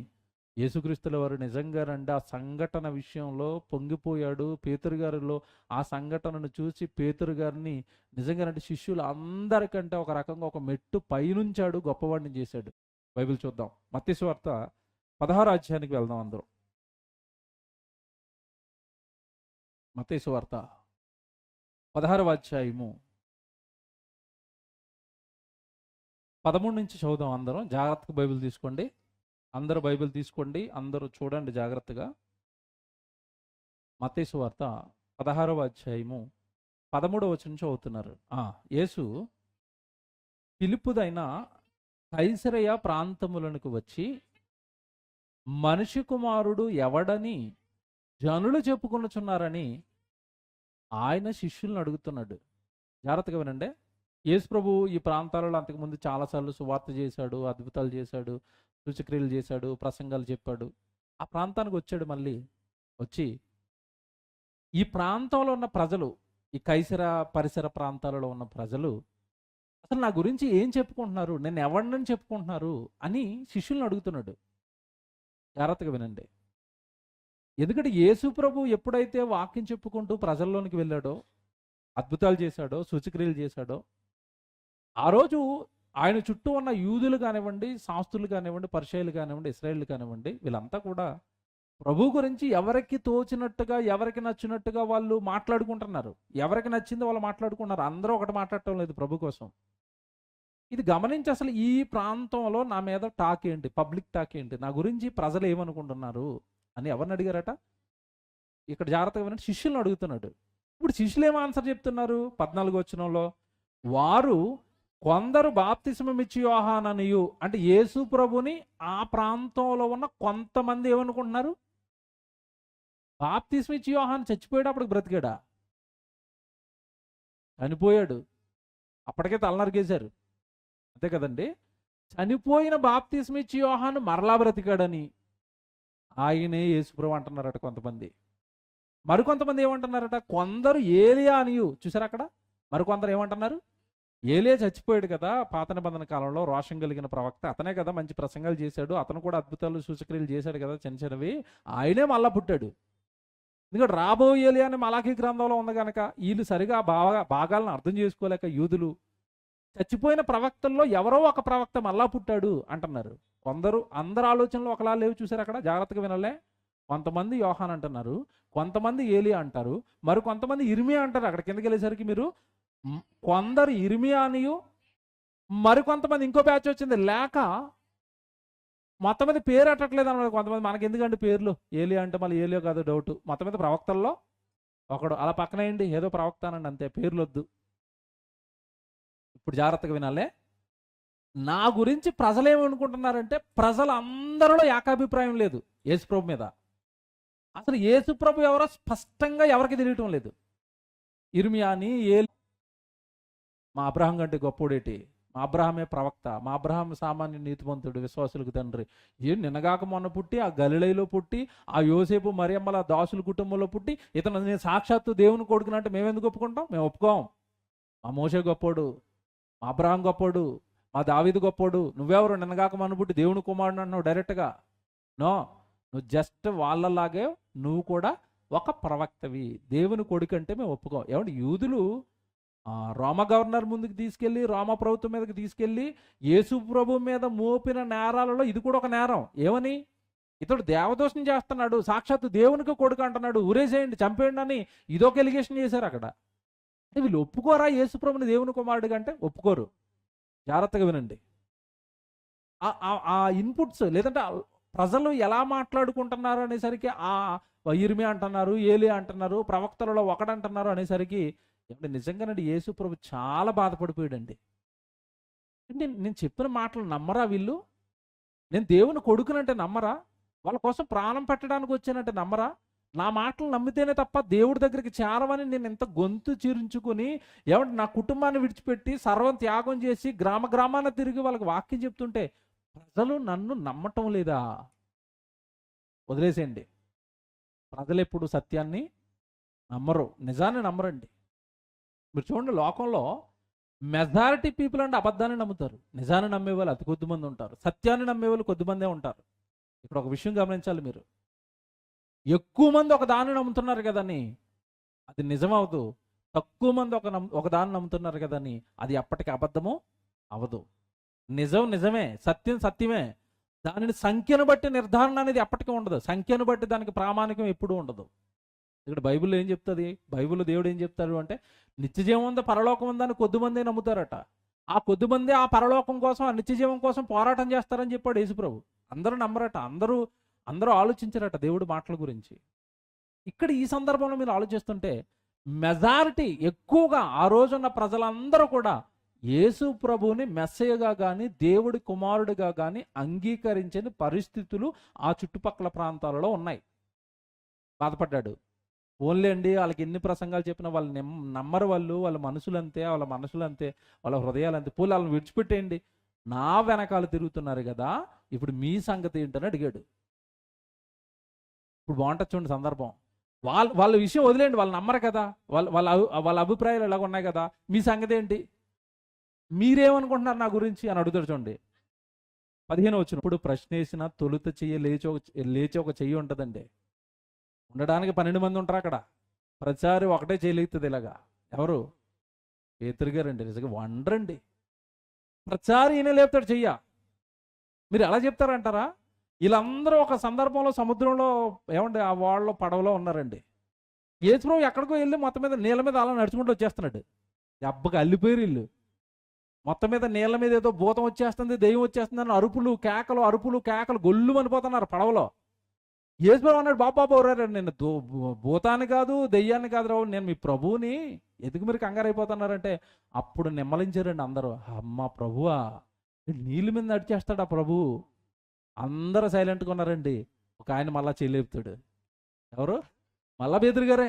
యేసుక్రీస్తుల వారు నిజంగానండి ఆ సంఘటన విషయంలో పొంగిపోయాడు. పేతురు గారిలో ఆ సంఘటనను చూసి పేతురు గారిని నిజంగానంటే శిష్యులు అందరికంటే ఒక రకంగా ఒక మెట్టు పైనుంచాడు, గొప్పవాడిని చేశాడు. బైబిల్ చూద్దాం, మత్తయి సువార్త 16వ అధ్యాయానికి వెళ్దాం అందరూ. మత్తయి సువార్త 16వ అధ్యాయము 13 నుంచి చదువుదాం అందరం. జాగ్రత్తగా బైబిల్ తీసుకోండి, అందరూ బైబిల్ తీసుకోండి, అందరూ చూడండి జాగ్రత్తగా. మత్తయి సువార్త 16వ అధ్యాయము 13వ వచనం చదువుతున్నారు. యేసు ఫిలిప్పుదైన కైసరయ ప్రాంతములకు వచ్చి మనిషి కుమారుడు ఎవడని జనులు చెప్పుకొనుచున్నారని ఆయన శిష్యులను అడుగుతున్నాడు. జాగ్రత్తగా వినండి. యేసు ప్రభు ఈ ప్రాంతాలలో అంతకుముందు చాలాసార్లు సువార్త చేశాడు, అద్భుతాలు చేశాడు, సూచక్రియలు చేశాడు, ప్రసంగాలు చెప్పాడు. ఆ ప్రాంతానికి వచ్చాడు మళ్ళీ. వచ్చి ఈ ప్రాంతంలో ఉన్న ప్రజలు, ఈ కైసర పరిసర ప్రాంతాలలో ఉన్న ప్రజలు అసలు నా గురించి ఏం చెప్పుకుంటున్నారు, నేను ఎవరినని చెప్పుకుంటున్నారు అని శిష్యుల్ని అడుగుతున్నాడు. జాగ్రత్తగా వినండి. ఎందుకంటే యేసు ప్రభు ఎప్పుడైతే వాక్యం చెప్పుకుంటూ ప్రజల్లోనికి వెళ్ళాడో, అద్భుతాలు చేశాడో, సూచక్రియలు చేశాడో, ఆ రోజు ఆయన చుట్టూ ఉన్న యూదులు కానివ్వండి, శాస్త్రులు కానివ్వండి, పరిచయులు కానివ్వండి, ఇశ్రాయేలు కానివ్వండి, వీళ్ళంతా కూడా ప్రభు గురించి ఎవరికి తోచినట్టుగా, ఎవరికి నచ్చినట్టుగా వాళ్ళు మాట్లాడుకుంటున్నారు. ఎవరికి నచ్చింది వాళ్ళు మాట్లాడుకున్నారు. అందరూ ఒకటి మాట్లాడటం లేదు ప్రభు కోసం. ఇది గమనించి అసలు ఈ ప్రాంతంలో నా మీద టాక్ ఏంటి, పబ్లిక్ టాక్ ఏంటి, నా గురించి ప్రజలు ఏమనుకుంటున్నారు అని ఎవరిని అడిగారట? ఇక్కడ జాగ్రత్తగా వినండి, శిష్యులను అడుగుతున్నాడు. ఇప్పుడు శిష్యులు ఏం ఆన్సర్ చెప్తున్నారు? 14వ వచనంలో, వారు కొందరు బాప్తిస్మమిచ్చి యోహాననియు, అంటే యేసు ప్రభుని ఆ ప్రాంతంలో ఉన్న కొంతమంది ఏమనుకుంటున్నారు? బాప్తిస్మిచ్చి యోహాను చచ్చిపోయాడు, అప్పటికి బ్రతికాడా? చనిపోయాడు, అప్పటికే తలనరికేశారు, అంతే కదండి. చనిపోయిన బాప్తిస్మిచ్చి యోహాను మరలా బ్రతికాడని ఆయనే యేసుప్రభు అంటున్నారట కొంతమంది. మరికొంతమంది ఏమంటున్నారట? కొందరు ఏలియా అనియు. చూసారు అక్కడ? మరికొందరు ఏమంటున్నారు? ఏలియా చచ్చిపోయాడు కదా పాత నిబంధన కాలంలో, రోషం కలిగిన ప్రవక్త, అతనే కదా మంచి ప్రసంగాలు చేశాడు, అతను కూడా అద్భుతాలు సూచక్రియలు చేశాడు కదా చిన్న చిన్నవి, ఆయనే మళ్ళా పుట్టాడు. ఎందుకంటే రాబోయే ఏలియా అని మలాఖీ గ్రంథంలో ఉంది కనుక వీళ్ళు సరిగా భాగాలను అర్థం చేసుకోలేక యూదులు చచ్చిపోయిన ప్రవక్తల్లో ఎవరో ఒక ప్రవక్త మళ్ళా పుట్టాడు అంటున్నారు. కొందరు, అందరు ఆలోచనలు ఒకలా లేవు. చూసారు అక్కడ? జాగ్రత్తగా వినాలే. కొంతమంది యోహాన్ అంటున్నారు, కొంతమంది ఏలియా అంటారు, మరి కొంతమంది ఇర్మియా అంటారు. అక్కడ కిందకి వెళ్ళేసరికి మీరు కొందరు ఇర్మియా అనియు, మరికొంతమంది ఇంకో బ్యాచ్ వచ్చింది లేక మొత్తం మీద పేరు అట్టట్లేదు అన్నమాట. కొంతమంది మనకి ఎందుకంటే పేర్లు, ఏలియా అంటే మళ్ళీ ఏలియో కాదు డౌట్, మొత్తం మీద ప్రవక్తల్లో ఒకడు అలా పక్కనేయండి, ఏదో ప్రవక్త అనండి అంతే, పేర్లు వద్దు. ఇప్పుడు జాగ్రత్తగా వినాలే. నా గురించి ప్రజలు ఏమనుకుంటున్నారంటే, ప్రజలందరిలో ఏకాభిప్రాయం లేదు యేసుప్రభు మీద. అసలు యేసుప్రభు ఎవరో స్పష్టంగా ఎవరికి తెలియటం లేదు. ఇర్మియాని, ఏలి, మా అబ్రహాం కంటే గొప్పోడేటి, మా అబ్రహామే ప్రవక్త, మా అబ్రహాం సామాన్య నీతిమంతుడు, విశ్వాసులకు తండ్రి, ఏం నిన్నగాక మొన్న పుట్టి ఆ గలిలయలో పుట్టి ఆ యోసేపు మరియమ్మల దాసుల కుటుంబంలో పుట్టి ఇతను నేను సాక్షాత్తు దేవుని కొడుకునంటే మేము ఎందుకు ఒప్పుకుంటాం? మేము ఒప్పుకోం. మా మోషే గొప్పోడు, మా అబ్రహాం గొప్పోడు, మా దావీదు గొప్పోడు, నువ్వెవరు నిన్నగాక మొన్న పుట్టి దేవుని కుమారుడు అంటున్నావు డైరెక్ట్గా? నో, నువ్వు జస్ట్ వాళ్ళలాగే నువ్వు కూడా ఒక ప్రవక్తవి, దేవుని కొడుకు అంటే మేము ఒప్పుకోం. ఏమంటే యూదులు రోమ గవర్నర్ ముందుకు తీసుకెళ్ళి, రోమ ప్రభుత్వం మీదకి తీసుకెళ్ళి యేసు ప్రభు మీద మోపిన నేరాలలో ఇది కూడా ఒక నేరం. ఏమని? ఇతడు దేవదోషం చేస్తున్నాడు, సాక్షాత్తు దేవునికి కొడుకు అంటున్నాడు, ఊరేసేయండి, చంపేయండి అని ఇదొక ఎలిగేషన్ చేశారు అక్కడ. వీళ్ళు ఒప్పుకోరా యేసు ప్రభుని దేవుని కుమారుడిగా అంటే? ఒప్పుకోరు. జాగ్రత్తగా వినండి. ఆ ఇన్పుట్స్, లేదంటే ప్రజలు ఎలా మాట్లాడుకుంటున్నారు అనేసరికి ఇర్మియా అంటున్నారు, ఏలియా అంటున్నారు, ప్రవక్తలలో ఒకడంటున్నారు అనేసరికి నిజంగానండి యేసు ప్రభు చాలా బాధపడిపోయాడండి. అంటే నేను చెప్పిన మాటలు నమ్మరా వీళ్ళు? నేను దేవుని కొడుకునంటే నమ్మరా? వాళ్ళ కోసం ప్రాణం పెట్టడానికి వచ్చానంటే నమ్మరా? నా మాటలు నమ్మితేనే తప్ప దేవుడి దగ్గరికి చేరవని నేను ఇంత గొంతు చీరించుకుని, ఏమంటే నా కుటుంబాన్ని విడిచిపెట్టి సర్వం త్యాగం చేసి గ్రామాన తిరిగి వాళ్ళకి వాక్యం చెప్తుంటే ప్రజలు నన్ను నమ్మటం లేదా? వదిలేసేయండి. ప్రజలు ఎప్పుడు సత్యాన్ని నమ్మరు, నిజాన్ని నమ్మరండి. మీరు చూడండి, లోకంలో మెజారిటీ పీపుల్ అంటే అబద్ధాన్ని నమ్ముతారు, నిజాన్ని నమ్మేవాళ్ళు అతి కొద్దిమంది ఉంటారు, సత్యాన్ని నమ్మేవాళ్ళు కొద్దిమందే ఉంటారు. ఇక్కడ ఒక విషయం గమనించాలి మీరు. ఎక్కువ మంది ఒక దాన్ని నమ్ముతున్నారు కదని అది నిజమవదు, తక్కువ మంది ఒక దాన్ని నమ్ముతున్నారు కదని అది ఎప్పటికీ అబద్ధము అవదు. నిజం నిజమే, సత్యం సత్యమే. దానిని సంఖ్యను బట్టి నిర్ధారణ అనేది ఎప్పటికీ ఉండదు, సంఖ్యను బట్టి దానికి ప్రామాణికం ఎప్పుడూ ఉండదు. ఇక్కడ బైబిల్లో ఏం చెప్తుంది? బైబిల్లో దేవుడు ఏం చెప్తాడు అంటే, నిత్యజీవం ఉందా పరలోకం ఉందని కొద్దిమందే నమ్ముతారట. ఆ కొద్దిమంది ఆ పరలోకం కోసం, ఆ నిత్యజీవం కోసం పోరాటం చేస్తారని చెప్పాడు యేసుప్రభు. అందరూ నమ్మరట, అందరూ ఆలోచించారట దేవుడి మాటల గురించి. ఇక్కడ ఈ సందర్భంలో మీరు ఆలోచిస్తుంటే మెజారిటీ ఎక్కువగా ఆ రోజున్న ప్రజలందరూ కూడా యేసు ప్రభువుని మెస్సయ్యగా కానీ దేవుడి కుమారుడిగా కానీ అంగీకరించని పరిస్థితులు ఆ చుట్టుపక్కల ప్రాంతాలలో ఉన్నాయి. బాధపడ్డాడు. ఓన్లీ అండి వాళ్ళకి ఎన్ని ప్రసంగాలు చెప్పినా వాళ్ళు నమ్మరు, వాళ్ళ మనసులు అంతే, వాళ్ళ హృదయాలు అంతే. పోలీ వాళ్ళని విడిచిపెట్టేయండి, నా వెనకాల తిరుగుతున్నారు కదా, ఇప్పుడు మీ సంగతి ఏంటని అడిగాడు. ఇప్పుడు బాగుంటుంది చూడండి సందర్భం. వాళ్ళ విషయం వదిలేండి, వాళ్ళు నమ్మరు కదా, వాళ్ళ అభిప్రాయాలు ఎలాగ ఉన్నాయి కదా, మీ సంగతి ఏంటి, మీరేమనుకుంటున్నారు నా గురించి అని అడుగుతాడు చూడండి. 15 వచ్చినప్పుడు ప్రశ్న వేసిన తొలుత చెయ్యి లేచి ఒక చెయ్యి ఉంటుందండి. ఉండడానికి 12 మంది ఉంటారు అక్కడ, ప్రతిసారి ఒకటే చేయలేగుతుంది ఇలాగా. ఎవరు? పేతురు గారండి. నిజంగా వండరండి, ప్రతిసారి ఈయన లేపుతాడు చెయ్య. మీరు ఎలా చెప్తారంటారా? వీళ్ళందరూ ఒక సందర్భంలో సముద్రంలో ఏమండి ఆ వాళ్ళ పడవలో ఉన్నారండి. యేసుప్రభు ఎక్కడికో వెళ్ళి మొత్తం మీద నీళ్ళ మీద అలా నడుచుకుంటూ వచ్చేస్తున్నాడు. దెబ్బకి అల్లిపోయారు వీళ్ళు. మొత్తం మీద నీళ్ళ మీద ఏదో భూతం వచ్చేస్తుంది, దెయ్యం వచ్చేస్తుంది అని అరుపులు కేకలు గొల్లు అనిపోతున్నారు పడవలో. యేసుప్రభు అన్నాడు, బాబు నేను భూతాన్ని కాదు దెయ్యాన్ని కాదు రావు, నేను మీ ప్రభువుని, ఎందుకు మీరు కంగారు అయిపోతున్నారంటే అప్పుడు నిమ్మలించారండి అందరూ. అమ్మ ప్రభువా, నీళ్ళ మీద నడిచేస్తాడు ఆ ప్రభు. అందరూ సైలెంట్గా ఉన్నారండి. ఒక ఆయన మళ్ళా చెల్లేపుతాడు. ఎవరు? మళ్ళా పేతురు గారే.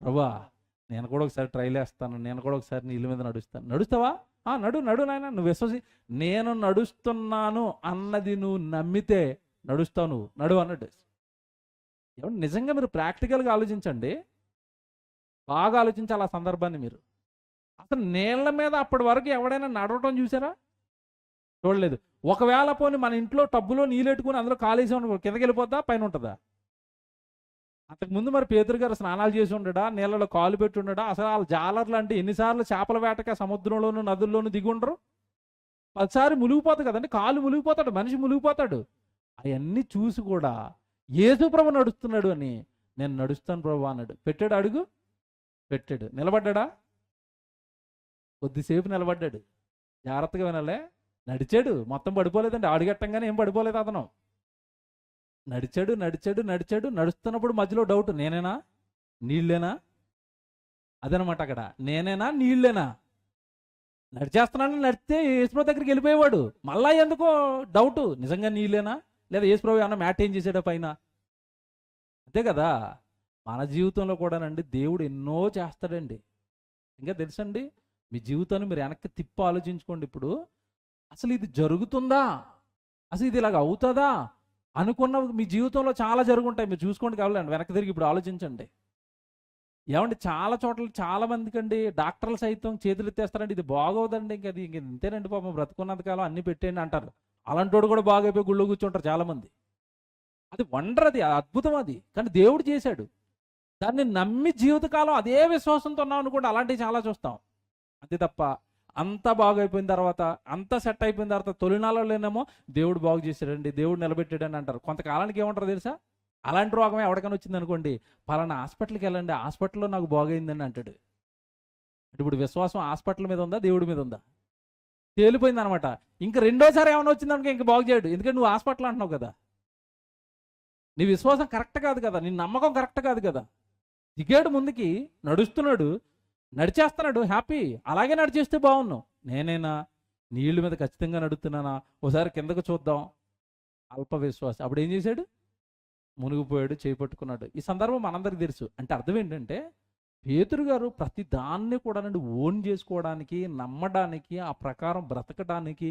ప్రభువా, నేను కూడా ఒకసారి ట్రైల్ వేస్తాను, నేను కూడా ఒకసారి నీళ్ళ మీద నడుస్తాను. నడుస్తావా? నడు నాయన, నువ్వు విశ్వసి, నేను నడుస్తున్నాను అన్నది నువ్వు నమ్మితే నడుస్తావు, నువ్వు నడు అన్నట్టు. ఏమంటే నిజంగా మీరు ప్రాక్టికల్గా ఆలోచించండి, బాగా ఆలోచించాలి ఆ సందర్భాన్ని మీరు. అసలు నీళ్ళ మీద అప్పటి వరకు ఎవడైనా నడవటం చూసారా? చూడలేదు. ఒకవేళ పోనీ మన ఇంట్లో టబ్బులో నీళ్ళు పెట్టుకుని అందులో కాలేసి కిందకి వెళ్ళిపోద్దా, పైన ఉంటుందా? అంతకుముందు మరి పేతురు గారు స్నానాలు చేసి ఉండడా, నీళ్ళలో కాలు పెట్టి ఉండడా? అసలు వాళ్ళ జాలర్లు అంటే ఎన్నిసార్లు చేపల వేటక సముద్రంలోను నదుల్లోనూ దిగి ఉండరు? 10 సార్లు మునిగిపోతాడు కదండి, కాలు మునిగిపోతాడు, మనిషి మునిగిపోతాడు. అవన్నీ చూసి కూడా యేసు ప్రభు నడుస్తున్నాడు అని, నేను నడుస్తాను ప్రభు అన్నాడు. పెట్టాడు అడుగు, పెట్టాడు. నిలబడ్డా? కొద్దిసేపు నిలబడ్డాడు. జాగ్రత్తగా వినాలే. నడిచాడు, మొత్తం పడిపోలేదండి, అడుగట్టంగానే ఏం పడిపోలేదు అతను. నడిచాడు. నడుస్తున్నప్పుడు మధ్యలో డౌట్, నేనేనా నీళ్ళేనా? అదనమాట అక్కడ, నేనేనా నీళ్ళేనా? నడిచేస్తున్నాను, యేసుప్రభు దగ్గరికి వెళ్ళిపోయేవాడు. మళ్ళా ఎందుకో డౌట్, నిజంగా నీళ్ళేనా, లేదా యేసుప్రభు ఏమన్నా మ్యాట్ ఏం చేసాడా పైన? అంతే కదా. మన జీవితంలో కూడానండి దేవుడు ఎన్నో చేస్తాడండి. ఇంకా తెలుసండి, మీ జీవితాన్ని మీరు వెనక్కి తిప్పి ఆలోచించుకోండి. ఇప్పుడు అసలు ఇది జరుగుతుందా, అసలు ఇది ఇలాగ అవుతుందా అనుకున్న మీ జీవితంలో చాలా జరుగుంటాయి. మీరు చూసుకోండి, కావాలండి వెనక్కి తిరిగి ఇప్పుడు ఆలోచించండి. ఏమండి చాలా చోట్ల చాలా మందికి అండి డాక్టర్లు సైతం చేతులు ఎత్తేస్తారండి, ఇది బాగోదండి, ఇంక ఇంతేనండి పాపం బ్రతుకున్నంత కాలం అన్ని పెట్టేయండి అంటారు. అలాంటి కూడా బాగైపోయి గుళ్ళో కూర్చుంటారు చాలామంది. అది వండర్, అది అద్భుతం అది. కానీ దేవుడు చేశాడు. దాన్ని నమ్మి జీవితకాలం అదే విశ్వాసంతో ఉన్నాం అనుకోండి, అలాంటివి చాలా చూస్తాం. అంతే తప్ప అంతా బాగైపోయిన తర్వాత, అంతా సెట్ అయిపోయిన తర్వాత తొలినాళ్ళలోనేమో దేవుడు బాగు చేశాడండి, దేవుడు నిలబెట్టాడని అంటారు. కొంతకాలానికి ఏమంటారు తెలుసా? అలాంటి రోగమే ఎవరికైనా వచ్చింది అనుకోండి, పలానా హాస్పిటల్కి వెళ్ళండి, హాస్పిటల్లో నాకు బాగైందని అంటాడు. ఇప్పుడు విశ్వాసం హాస్పిటల్ మీద ఉందా, దేవుడి మీద ఉందా? తేలిపోయింది అనమాట. ఇంకా రెండోసారి ఏమైనా వచ్చిందనుకో ఇంక బాగు చేయడు, ఎందుకంటే నువ్వు హాస్పిటల్ అంటున్నావు కదా. నీ విశ్వాసం కరెక్ట్ కాదు కదా, నీ నమ్మకం కరెక్ట్ కాదు కదా. దిగాడు ముందుకి, నడుస్తున్నాడు, నడిచేస్తున్నాడు, హ్యాపీ. అలాగే నడిచేస్తే బాగున్నావు. నేనైనా నీళ్ళ మీద ఖచ్చితంగా నడుస్తున్నానా, ఒకసారి కిందకు చూద్దాం, అల్ప విశ్వాసం. అప్పుడు ఏం చేశాడు? మునిగిపోయాడు, చేపట్టుకున్నాడు. ఈ సందర్భం మనందరికీ తెలుసు. అంటే అర్థం ఏంటంటే, పేతురు గారు ప్రతి దాన్ని కూడా ఓన్ చేసుకోవడానికి, నమ్మడానికి, ఆ ప్రకారం బ్రతకడానికి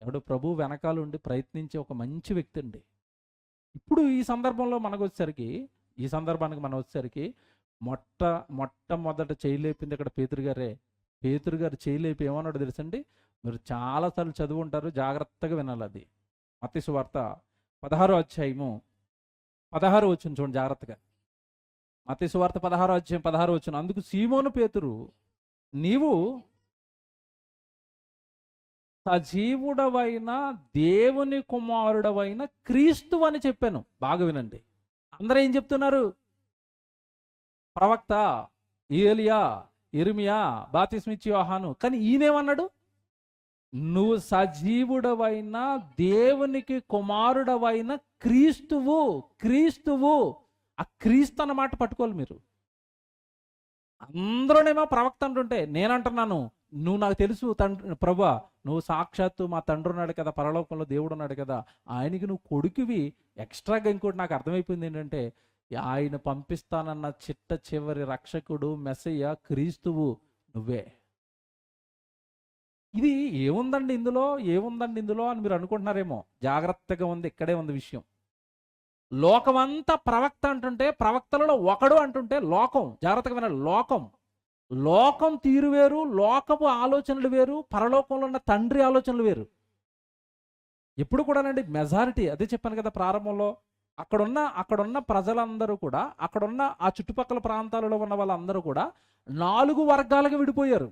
ఎవడు ప్రభు వెనకాల ఉండి ప్రయత్నించే ఒక మంచి వ్యక్తి అండి. ఇప్పుడు ఈ సందర్భంలో ఈ సందర్భానికి మనం వచ్చేసరికి మొట్టమొదట చేయలేపింది ఇక్కడ పేతురు గారే. పేతురు గారు చేయలేపి ఏమన్నాడు తెలుసండి? మీరు చాలాసార్లు చదువు ఉంటారు, జాగ్రత్తగా వినాలి. అది మత్తయి సువార్త 16వ అధ్యాయము 16 వచనం చూడండి జాగ్రత్తగా. మత్తయి సువార్త 16వ అధ్యాయం 16 వచనం. అందుకు సీమోను పేతురు, నీవు సజీవుడవైన దేవుని కుమారుడవైన క్రీస్తు అని చెప్పాను. బాగా వినండి. అందరూ ఏం చెప్తున్నారు? ప్రవక్త, ఏలియా, ఇర్మియా, బాప్తిస్మిచ్చి యోహాను. కానీ ఈయనేమన్నాడు? నువ్వు సజీవుడవైన దేవునికి కుమారుడవైన క్రీస్తువు. ఆ క్రీస్తు అన్నమాట పట్టుకోవాలి మీరు. అందరూనేమో ప్రవక్త అంటుంటే నేనంటున్నాను, నువ్వు నాకు తెలుసు తండ్రి ప్రభువా, నువ్వు సాక్షాత్తు మా తండ్రి ఉన్నాడు కదా, పరలోకంలో దేవుడు ఉన్నాడు కదా, ఆయనకి నువ్వు కొడుకువి. ఎక్స్ట్రాగా ఇంకోటి నాకు అర్థమైపోయింది ఏంటంటే, ఆయన పంపిస్తానన్న చిట్ట చివరి రక్షకుడు మెస్సయ్య క్రీస్తువు నువ్వే. ఇది ఏముందండి ఇందులో అని మీరు అనుకుంటున్నారేమో. జాగ్రత్తగా ఉంది, ఇక్కడే ఉంది విషయం. లోకమంతా ప్రవక్త అంటుంటే, ప్రవక్తలలో ఒకడు అంటుంటే లోకం. జాగ్రత్తగా వినాలి. లోకం తీరు వేరు, లోకపు ఆలోచనలు వేరు, పరలోకంలో ఉన్న తండ్రి ఆలోచనలు వేరు. ఎప్పుడు కూడానండి మెజారిటీ, అదే చెప్పాను కదా ప్రారంభంలో, అక్కడున్న ప్రజలందరూ కూడా, అక్కడున్న ఆ చుట్టుపక్కల ప్రాంతాలలో ఉన్న వాళ్ళందరూ కూడా 4 వర్గాలుగా విడిపోయారు.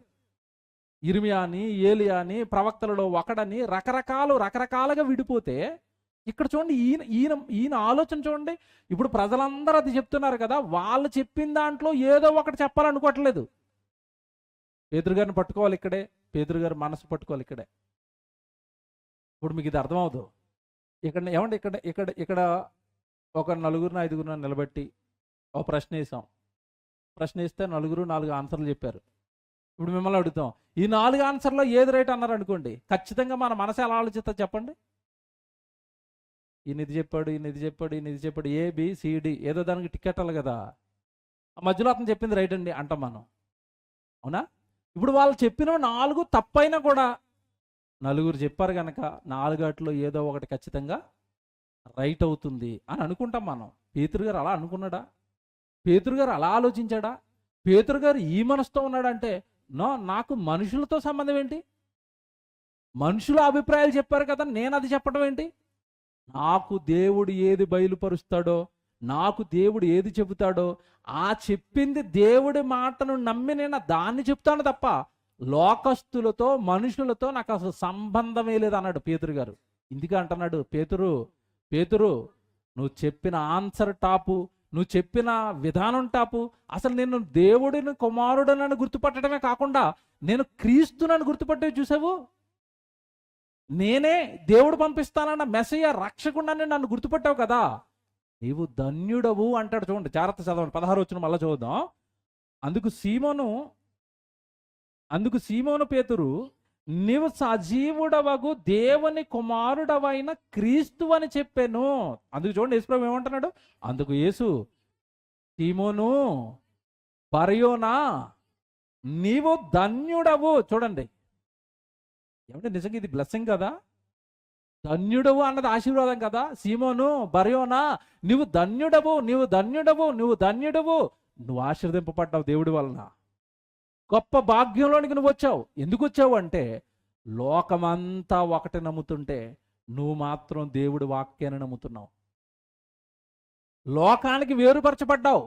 ఇర్మియా అని, ఏలియా అని, ప్రవక్తలలో ఒకడని, రకరకాలుగా విడిపోతే, ఇక్కడ చూడండి ఈయన ఆలోచన చూడండి. ఇప్పుడు ప్రజలందరూ అది చెప్తున్నారు కదా, వాళ్ళు చెప్పిన దాంట్లో ఏదో ఒకటి చెప్పాలనుకోవట్లేదు. పేతురు గారిని పట్టుకోవాలి ఇక్కడే, పేతురు గారి మనసు పట్టుకోవాలి ఇక్కడే. ఇప్పుడు మీకు ఇది అర్థమవుతుంది. ఏమంటే ఇక్కడ ఒక 4-5 నిలబెట్టి ఒక ప్రశ్న వేసాం. ప్రశ్న వేస్తే 4 ఆన్సర్లు చెప్పారు. ఇప్పుడు మిమ్మల్ని అడుగుతాం, ఈ 4 ఆన్సర్లో ఏది రైట్ అన్నారు అనుకోండి, ఖచ్చితంగా మన మనసు ఎలా ఆలోచిస్తా చెప్పండి. ఈయన ఇది చెప్పాడు, ABCD ఏదో దానికి టికెట్ అవ్వాలి కదా. ఆ మధ్యలో అతను చెప్పింది రైట్ అండి అంటాం మనం, అవునా? ఇప్పుడు వాళ్ళు చెప్పిన 4 తప్పైనా కూడా 4 చెప్పారు కనుక 4 ఏదో ఒకటి ఖచ్చితంగా రైట్ అవుతుంది అని అనుకుంటాం మనం. పేతురు గారు అలా అనుకున్నాడా? పేతురు గారు అలా ఆలోచించాడా? పేతురు గారు ఈ మనసుతో ఉన్నాడంటే, నాకు మనుషులతో సంబంధం ఏంటి? మనుషుల అభిప్రాయాలు చెప్పారు కదా, నేను అది చెప్పడం ఏంటి? నాకు దేవుడు ఏది బయలుపరుస్తాడో, నాకు దేవుడు ఏది చెబుతాడో, ఆ చెప్పింది దేవుడి మాటను నమ్మి నేను దాన్ని చెప్తాను తప్ప లోకస్తులతో, మనుషులతో నాకు అసలు సంబంధమే లేదు అన్నాడు పేతురు గారు. ఇందుకే అంటున్నాడు, పేతురు నువ్వు చెప్పిన ఆన్సర్ టాపు, నువ్వు చెప్పిన విధానం టాపు. అసలు నేను దేవుడిని కుమారుడనని గుర్తుపట్టడమే కాకుండా నేను క్రీస్తునని గుర్తుపట్టేవి చూసావు. నేనే దేవుడు పంపిస్తానన్న మెస్సయ్య రక్షకుడని నన్ను గుర్తుపట్టావు కదా, నీవు ధన్యుడవు అంటాడు. చూడండి, జాగ్రత్త చదవండి, 16వ వచనం మళ్ళా చూద్దాం. అందుకు సీమోను పేతురు, నీవు సజీవుడవగు దేవుని కుమారుడవైన క్రీస్తు అని చెప్పాను. అందుకు చూడండి యేసుప్రభు ఏమంటున్నాడు. అందుకు యేసు, సీమోను బరయోనా నీవు ధన్యుడవు. చూడండి, ఏమంటే నిజంగా ఇది బ్లెస్సింగ్ కదా. ధన్యుడవు అన్నది ఆశీర్వాదం కదా. సీమోను బరయోనా నువ్వు ధన్యుడవు, నువ్వు ఆశీర్వదింపబడ్డావు దేవుడి వలన. గొప్ప భాగ్యంలోనికి నువ్వు వచ్చావు. ఎందుకు వచ్చావు అంటే, లోకమంతా ఒకటి నమ్ముతుంటే నువ్వు మాత్రం దేవుడి వాక్యాన్ని నమ్ముతున్నావు. లోకానికి వేరుపరచబడ్డావు,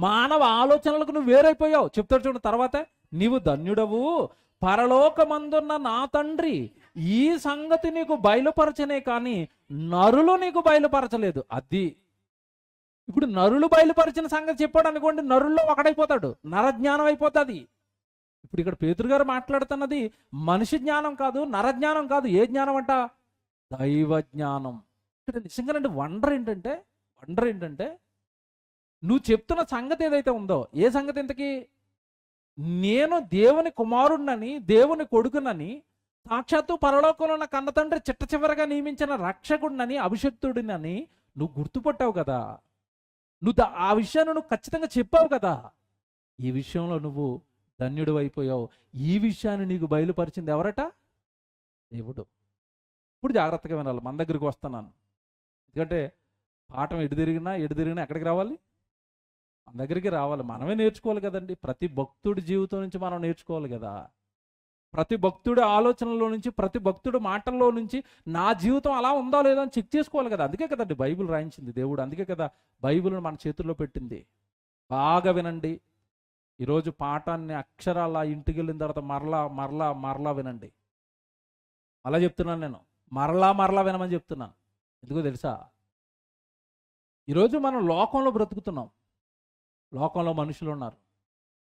మానవ ఆలోచనలకు నువ్వు వేరైపోయావు. చెప్తాడు చూడండి తర్వాత, నీవు ధన్యుడవు, పరలోకమందున్న నా తండ్రి ఈ సంగతి నీకు బయలుపరచనే కానీ నరులు నీకు బయలుపరచలేదు. అది ఇప్పుడు నరులు బయలుపరిచిన సంగతి చెప్పాడు అనుకోండి, నరుల్లో ఒకడైపోతాడు, నరజ్ఞానం అయిపోతుంది. ఇప్పుడు ఇక్కడ పేతురు గారు మాట్లాడుతున్నది మనిషి జ్ఞానం కాదు, నరజ్ఞానం కాదు. ఏ జ్ఞానం అంట? దైవ జ్ఞానం. ఇక్కడ నిజంగానండి వండర్ ఏంటంటే నువ్వు చెప్తున్న సంగతి ఏదైతే ఉందో, ఏ సంగతి ఇంతకీ? నేను దేవుని కుమారుడినని, దేవుని కొడుకునని, సాక్షాత్తు పరలోకంలో ఉన్న కన్న తండ్రి చిట్ట చివరగా నియమించిన రక్షకుడినని, అభిషక్తుడినని నువ్వు గుర్తుపట్టావు కదా. నువ్వు ఆ విషయాన్ని నువ్వు ఖచ్చితంగా చెప్పావు కదా. ఈ విషయంలో నువ్వు ధన్యుడు అయిపోయావు. ఈ విషయాన్ని నీకు బయలుపరిచింది ఎవరట? దేవుడు. ఇప్పుడు జాగ్రత్తగా వినాలి. మన దగ్గరికి వస్తున్నాను, ఎందుకంటే పాఠం ఎటు తిరిగినా ఎక్కడికి రావాలి? మన దగ్గరికి రావాలి. మనమే నేర్చుకోవాలి కదండి. ప్రతి భక్తుడి జీవితం నుంచి మనం నేర్చుకోవాలి కదా. ప్రతి భక్తుడి ఆలోచనలో నుంచి, ప్రతి భక్తుడి మాటల్లో నుంచి నా జీవితం అలా ఉందో లేదో అని చెక్ చేసుకోవాలి కదా. అందుకే కదండి బైబిల్ రాయించింది దేవుడు. అందుకే కదా బైబిల్ని మన చేతుల్లో పెట్టింది. బాగా వినండి. ఈరోజు పాఠాన్ని అక్షరాల ఇంటికి వెళ్ళిన తర్వాత మరలా వినండి. అలా చెప్తున్నాను నేను, మరలా వినమని చెప్తున్నాను. ఎందుకో తెలుసా? ఈరోజు మనం లోకంలో బ్రతుకుతున్నాం. లోకంలో మనుషులు ఉన్నారు,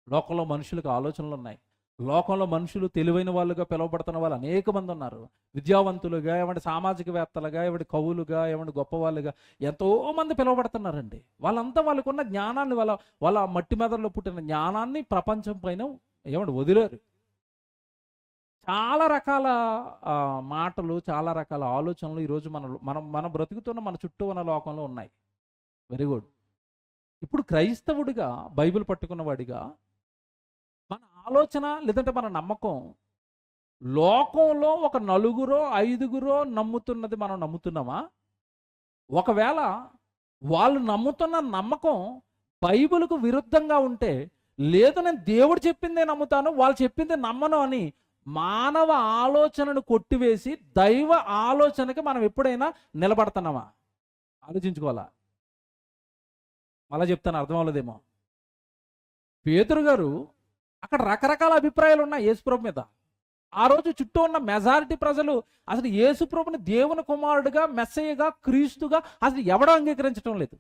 లోకంలో మనుషులకు ఆలోచనలు ఉన్నాయి, లోకంలో మనుషులు తెలివైన వాళ్ళుగా పిలువబడుతున్న వాళ్ళు అనేక మంది ఉన్నారు. విద్యావంతులుగా, ఏమంటే సామాజికవేత్తలుగా, ఏమంటే కవులుగా, ఏమంటే గొప్పవాళ్ళుగా ఎంతో మంది పిలువబడుతున్నారండి. వాళ్ళంతా వాళ్ళకున్న జ్ఞానాన్ని, వాళ్ళ మట్టి మెదడులో పుట్టిన జ్ఞానాన్ని ప్రపంచం పైన ఏమంటే వదిలేరు. చాలా రకాల మాటలు, చాలా రకాల ఆలోచనలు ఈరోజు మనం బ్రతుకుతున్న మన చుట్టూ ఉన్న లోకంలో ఉన్నాయి. Very good. ఇప్పుడు క్రైస్తవుడిగా, బైబిల్ పట్టుకున్నవాడిగా మన ఆలోచన లేదంటే మన నమ్మకం లోకంలో ఒక నలుగురో ఐదుగురో నమ్ముతున్నది మనం నమ్ముతున్నామా? ఒకవేళ వాళ్ళు నమ్ముతున్న నమ్మకం బైబిల్కు విరుద్ధంగా ఉంటే, లేదు నేను దేవుడు చెప్పిందే నమ్ముతాను, వాళ్ళు చెప్పింది నమ్మను అని మానవ ఆలోచనను కొట్టివేసి దైవ ఆలోచనకి మనం ఎప్పుడైనా నిలబడుతున్నామా? ఆలోచించుకోవాలా. మళ్ళా చెప్తాను, అర్థం అవ్వలేదేమో. పేతురు గారు అక్కడ రకరకాల అభిప్రాయాలు ఉన్నాయి యేసుప్రభు మీద. ఆ రోజు చుట్టూ ఉన్న మెజారిటీ ప్రజలు అసలు యేసుప్రభుని దేవుని కుమారుడిగా, మెస్సయ్యగా, క్రీస్తుగా అసలు ఎవడో అంగీకరించడం లేదు.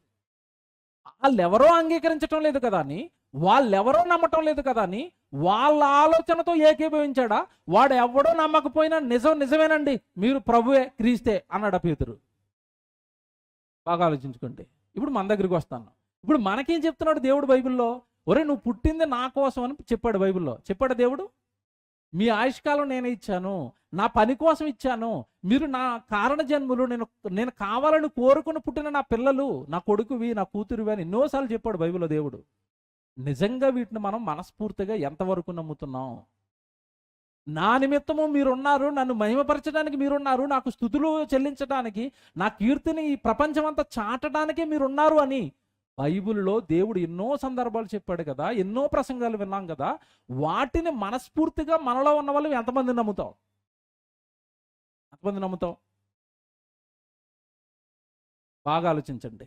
వాళ్ళెవరో అంగీకరించడం లేదు కదా అని, వాళ్ళెవరో నమ్మటం లేదు కదా అని వాళ్ళ ఆలోచనతో ఏకీభవించాడా? వాడు ఎవడో నమ్మకపోయినా నిజమేనండి, మీరు ప్రభువే, క్రీస్తే అన్నాడు పేతురు. బాగా ఆలోచించుకోండి. ఇప్పుడు మన దగ్గరికి వస్తాను. ఇప్పుడు మనకేం చెప్తున్నాడు దేవుడు బైబిల్లో? ఒరే నువ్వు పుట్టింది నా కోసం అని చెప్పాడు బైబిల్లో. చెప్పాడు దేవుడు, మీ ఆయుష్కాలం నేనే ఇచ్చాను, నా పని కోసం ఇచ్చాను, మీరు నా కారణ జన్ములు, నేను కావాలని కోరుకుని పుట్టిన నా పిల్లలు, నా కొడుకువి, నా కూతురువి అని ఎన్నోసార్లు చెప్పాడు బైబిల్లో దేవుడు. నిజంగా వీటిని మనం మనస్ఫూర్తిగా ఎంతవరకు నమ్ముతున్నాం? నా నిమిత్తము మీరున్నారు, నన్ను మహిమపరచడానికి మీరున్నారు, నాకు స్తుతులు చెల్లించడానికి, నా కీర్తిని ఈ ప్రపంచమంతా చాటడానికే మీరున్నారు అని బైబిల్లో దేవుడు ఎన్నో సందర్భాలు చెప్పాడు కదా, ఎన్నో ప్రసంగాలు విన్నాం కదా. వాటిని మనస్ఫూర్తిగా మనలో ఉన్న వాళ్ళు ఎంతమంది నమ్ముతాం? ఎంతమంది నమ్ముతాం? బాగా ఆలోచించండి.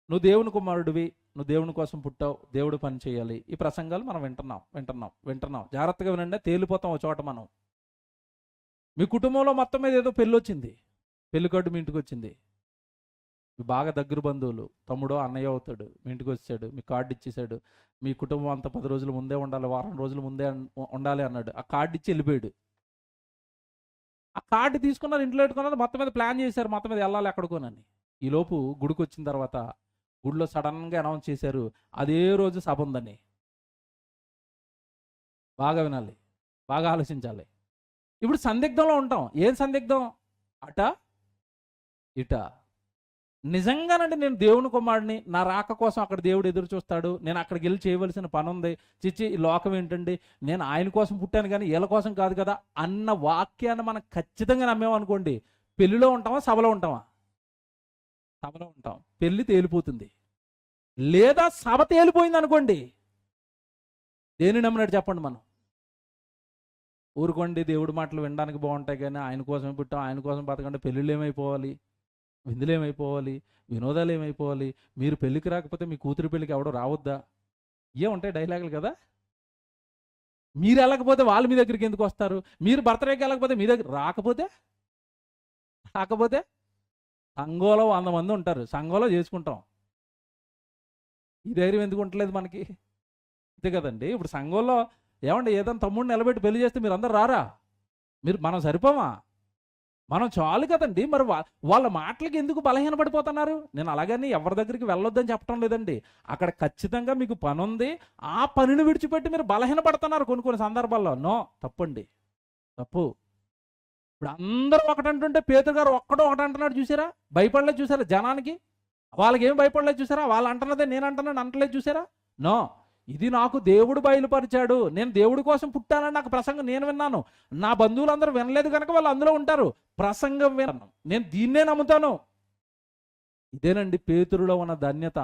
నువ్వు దేవుని కుమారుడివి, నువ్వు దేవుని కోసం పుట్టావు, దేవుడు పని చేయాలి. ఈ ప్రసంగాలు మనం వింటున్నాం. జాగ్రత్తగా వినండి, తేలిపోతాం ఒక చోట మనం. మీ కుటుంబంలో మొత్తం మీద ఏదో పెళ్ళి వచ్చింది, పెళ్లి కార్డు మీ ఇంటికి వచ్చింది. మీ బాగా దగ్గర బంధువులు, తమ్ముడో అన్నయ్య అవుతాడు, మీ ఇంటికి వచ్చాడు, మీ కార్డు ఇచ్చేసాడు. మీ కుటుంబం అంతా 10 రోజుల ముందే ఉండాలి, వారం రోజుల ముందే ఉండాలి అన్నాడు. ఆ కార్డు ఇచ్చి వెళ్ళిపోయాడు. ఆ కార్డు తీసుకున్నారు, ఇంట్లో పెట్టుకున్నారు, మొత్తం మీద ప్లాన్ చేశారు, మొత్తం మీద వెళ్ళాలి ఎక్కడికోనని. ఈలోపు గుడికి వచ్చిన తర్వాత గుడిలో సడన్గా అనౌన్స్ చేశారు, అదే రోజు సభ ఉందని. బాగా వినాలి, బాగా ఆలోచించాలి. ఇప్పుడు సందిగ్ధంలో ఉంటాం. ఏం సందిగ్ధం? అట ఇట. నిజంగానండి నేను దేవుని కుమారుడిని, నా రాక కోసం అక్కడ దేవుడు ఎదురు చూస్తాడు, నేను అక్కడికి వెళ్ళి చేయవలసిన పని ఉంది, చిచ్చి ఈ లోకం ఏంటండి, నేను ఆయన కోసం పుట్టాను కానీ వీళ్ళ కోసం కాదు కదా అన్న వాక్యాన్ని మనం ఖచ్చితంగా నమ్మేమనుకోండి, పెళ్లిలో ఉంటామా, సభలో ఉంటామా? సభలో ఉంటాం. పెళ్లి తేలిపోతుంది. లేదా సభ తేలిపోయింది అనుకోండి, దేని నమ్మినట్టు చెప్పండి మనం? ఊరుకోండి, దేవుడి మాటలు వినడానికి బాగుంటాయి కానీ ఆయన కోసమే పుట్టాం, ఆయన కోసం బతకండి, పెళ్ళిళ్ళు ఏమైపోవాలి, విందులు ఏమైపోవాలి, వినోదాలు ఏమైపోవాలి, మీరు పెళ్ళికి రాకపోతే మీ కూతురు పెళ్ళికి ఎవడో రావద్దా? ఉంటాయి డైలాగులు కదా. మీరు వెళ్ళకపోతే వాళ్ళు మీ దగ్గరికి ఎందుకు వస్తారు? మీరు బర్త్డేకి వెళ్ళకపోతే మీ దగ్గర రాకపోతే సంఘంలో 100 మంది ఉంటారు, సంఘంలో చేసుకుంటాం. ఈ ధైర్యం ఎందుకు ఉండలేదు మనకి? అంతే కదండి. ఇప్పుడు సంఘంలో ఏమంటే ఏదైనా తమ్ముడిని నిలబెట్టి పెళ్లి చేస్తే మీరు అందరు రారా? మనం సరిపోమా? మనం చాలు కదండి. మరి వాళ్ళ మాటలకి ఎందుకు బలహీనపడిపోతున్నారు? నేను అలాగని ఎవరి దగ్గరికి వెళ్ళొద్దని చెప్పడం లేదండి. అక్కడ ఖచ్చితంగా మీకు పని ఉంది, ఆ పనిని విడిచిపెట్టి మీరు బలహీనపడుతున్నారు కొన్ని సందర్భాల్లో. నో, తప్పండి, తప్పు. ఇప్పుడు అందరూ ఒకటంటుంటే పేతురు గారు ఒకటి అంటున్నాడు చూసారా? భయపడలేదు చూసారా జనానికి? వాళ్ళకి ఏం భయపడలేదు చూసారా? వాళ్ళు అంటున్నదే నేను అంటున్నాను అంటలేదు చూసారా? నో, ఇది నాకు దేవుడు బయలుపరిచాడు, నేను దేవుడి కోసం పుట్టానని నాకు ప్రసంగం నేను విన్నాను, నా బంధువులందరూ వినలేదు కనుక వాళ్ళు అందులో ఉంటారు, ప్రసంగం విన్నాను, నేను దీన్నే నమ్ముతాను. ఇదేనండి పేతురులో ఉన్న ధన్యత.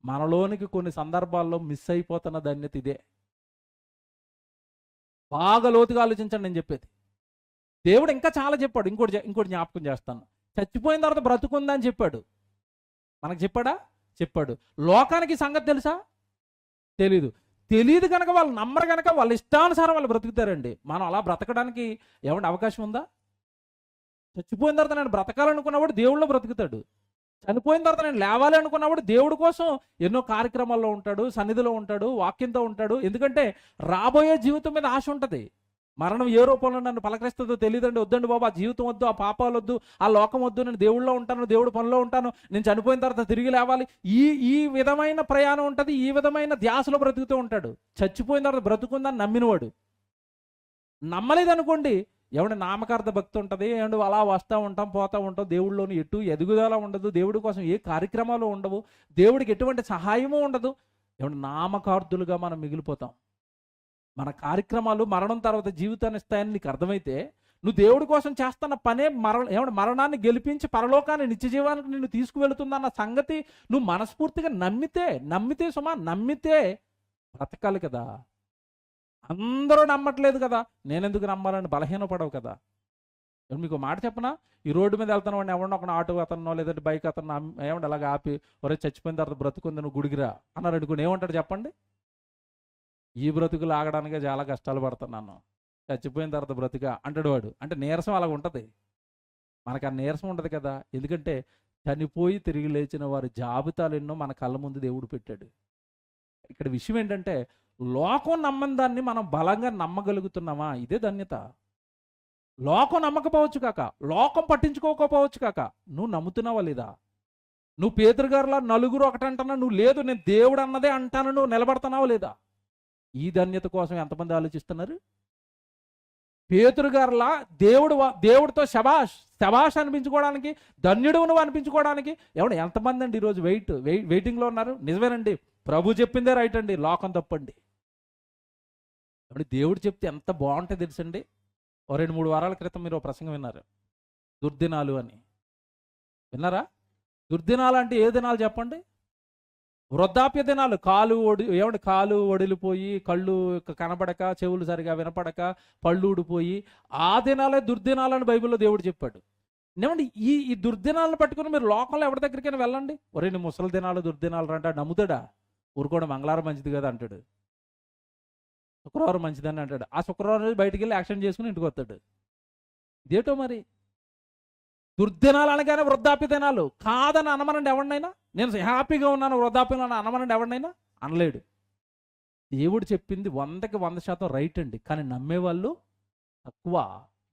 మనలోనికి కొన్ని సందర్భాల్లో మిస్ అయిపోతున్న ధన్యత ఇదే. బాగా లోతుగా ఆలోచించండి నేను చెప్పేది. దేవుడు ఇంకా చాలా చెప్పాడు. ఇంకోటి జ్ఞాపకం చేస్తాను. చచ్చిపోయిన తర్వాత బ్రతుకుందా అని చెప్పాడు. మనకు చెప్పాడా? చెప్పాడు. లోకానికి సంగతి తెలుసా? తెలియదు కనుక వాళ్ళు నమ్మరు కనుక వాళ్ళ ఇష్టానుసారం వాళ్ళు బ్రతుకుతారండి. మనం అలా బ్రతకడానికి ఏమంటే అవకాశం ఉందా? చచ్చిపోయిన తర్వాత నేను బ్రతకాలనుకున్నవాడు దేవుళ్ళో బ్రతుకుతాడు. చనిపోయిన తర్వాత నేను లేవాలి అనుకున్నవాడు దేవుడి కోసం ఎన్నో కార్యక్రమాల్లో ఉంటాడు, సన్నిధిలో ఉంటాడు, వాక్యంతో ఉంటాడు. ఎందుకంటే రాబోయే జీవితం మీద ఆశ ఉంటుంది. మరణం ఏ రూపంలో నన్ను పలకరిస్తుందో తెలియదండి. వద్దండి బాబు, ఆ జీవితం వద్దు, ఆ పాపాలు వద్దు, ఆ లోకం వద్దు, నేను దేవుళ్ళలో ఉంటాను, దేవుడి పనిలో ఉంటాను, నేను చనిపోయిన తర్వాత తిరిగి లేవాలి. ఈ విధమైన ప్రయాణం ఉంటుంది, ఈ విధమైన ధ్యాసలో బ్రతుకుతూ ఉంటాడు. చచ్చిపోయిన తర్వాత బ్రతుకుందని నమ్మినవాడు. నమ్మలేదనుకోండి, ఏమంటే నామకార్థ భక్తి ఉంటుంది, ఏమంటే అలా వస్తూ ఉంటాం పోతూ ఉంటాం, దేవుడిలోని ఎటు ఎదుగుదల ఉండదు, దేవుడి కోసం ఏ కార్యక్రమాలు ఉండవు, దేవుడికి ఎటువంటి సహాయము ఉండదు. ఏమంటే నామకార్థులుగా మనం మిగిలిపోతాం. మన కార్యక్రమాలు మరణం తర్వాత జీవితాన్ని ఇస్తాయని నీకు అర్థమైతే నువ్వు దేవుడి కోసం చేస్తున్న పనే ఏమంటే మరణాన్ని గెలిపించి పరలోకాన్ని నిత్య జీవానికి నిన్ను తీసుకువెళుతుందన్న సంగతి నువ్వు మనస్ఫూర్తిగా నమ్మితే సుమా నమ్మితే బ్రతకాలి కదా. అందరూ నమ్మట్లేదు కదా, నేనెందుకు నమ్మాలని బలహీనపడవు కదా. మీకు మాట చెప్పనా, ఈ రోడ్డు మీద వెళ్తాను వాడిని ఎవరినో ఒక ఆటో అతనో లేదంటే బైక్ అతను ఏమంటే అలాగ ఆపి ఒరే చచ్చిపోయిన తర్వాత బ్రతుకుంది నువ్వు గుడిగిరా అన్నారు అనుకుని ఏమంటాడు చెప్పండి? ఈ బ్రతుకులు ఆగడానికే చాలా కష్టాలు పడుతున్నాను, చచ్చిపోయిన తర్వాత బ్రతుక అంటాడు వాడు. అంటే నీరసం అలాగ ఉంటుంది. మనకు ఆ నీరసం ఉండదు కదా, ఎందుకంటే చనిపోయి తిరిగి లేచిన వారి జాబితాలు ఎన్నో మన కళ్ళ ముందు దేవుడు పెట్టాడు. ఇక్కడ విషయం ఏంటంటే లోకం నమ్మని దాన్ని మనం బలంగా నమ్మగలుగుతున్నామా? ఇదే ధన్యత. లోకం నమ్మకపోవచ్చు కాక, లోకం పట్టించుకోకపోవచ్చు కాక, నువ్వు నమ్ముతున్నావా లేదా? నువ్వు పేతురు గారిలా నలుగురు ఒకటంటున్నా నువ్వు లేదు నేను దేవుడు అన్నదే అంటాను నువ్వు నిలబడుతున్నావా లేదా? ఈ ధన్యత కోసం ఎంతమంది ఆలోచిస్తున్నారు? పేతురు గారిలా దేవుడితో శబాష్ అనిపించుకోవడానికి, ధన్యుడు నువ్వు అనిపించుకోవడానికి ఎంతమంది అండి ఈరోజు వెయిటింగ్లో ఉన్నారు? నిజమేనండి, ప్రభు చెప్పిందే రైట్ అండి, లోకం తప్పండి. దేవుడు చెప్తే ఎంత బాగుంటుంది తెలుసండి. 2-3 వారాల క్రితం మీరు ప్రసంగం విన్నారు, దుర్దినాలు అని. విన్నారా? దుర్దినాలు అంటే ఏ దినాలు చెప్పండి? వృద్ధాప్య దినాలు. కాలు ఒడిలిపోయి, కళ్ళు కనబడక, చెవులు సరిగా వినపడక, పళ్ళు ఊడిపోయి ఆ దినాలే దుర్దినాలని బైబిల్లో దేవుడు చెప్పాడు. ఏమండి ఈ దుర్దినాలను పట్టుకుని మీరు లోకంలో ఎవరి దగ్గరికైనా వెళ్ళండి, ఒరే నీ ముసలి దినాలు దుర్దినాలు అంటే నమ్ముతాడా? ఊరుకోవడం మంగళవారం మంచిది కదా అంటాడు, శుక్రవారం మంచిదని అంటాడు. ఆ శుక్రవారం రోజు బయటికి వెళ్ళి యాక్షన్ చేసుకుని ఇంటికి వస్తాడు. ఇదేటో మరి. దుర్దినాలు అనగానే వృద్ధాప్య దినాలు కాదని అనమనండి ఎవరినైనా. నేను హ్యాపీగా ఉన్నాను వృద్ధాప్యంలో అనమనండి ఎవరినైనా అనలేడు. దేవుడు చెప్పింది 100% రైట్ అండి, కానీ నమ్మేవాళ్ళు తక్కువ.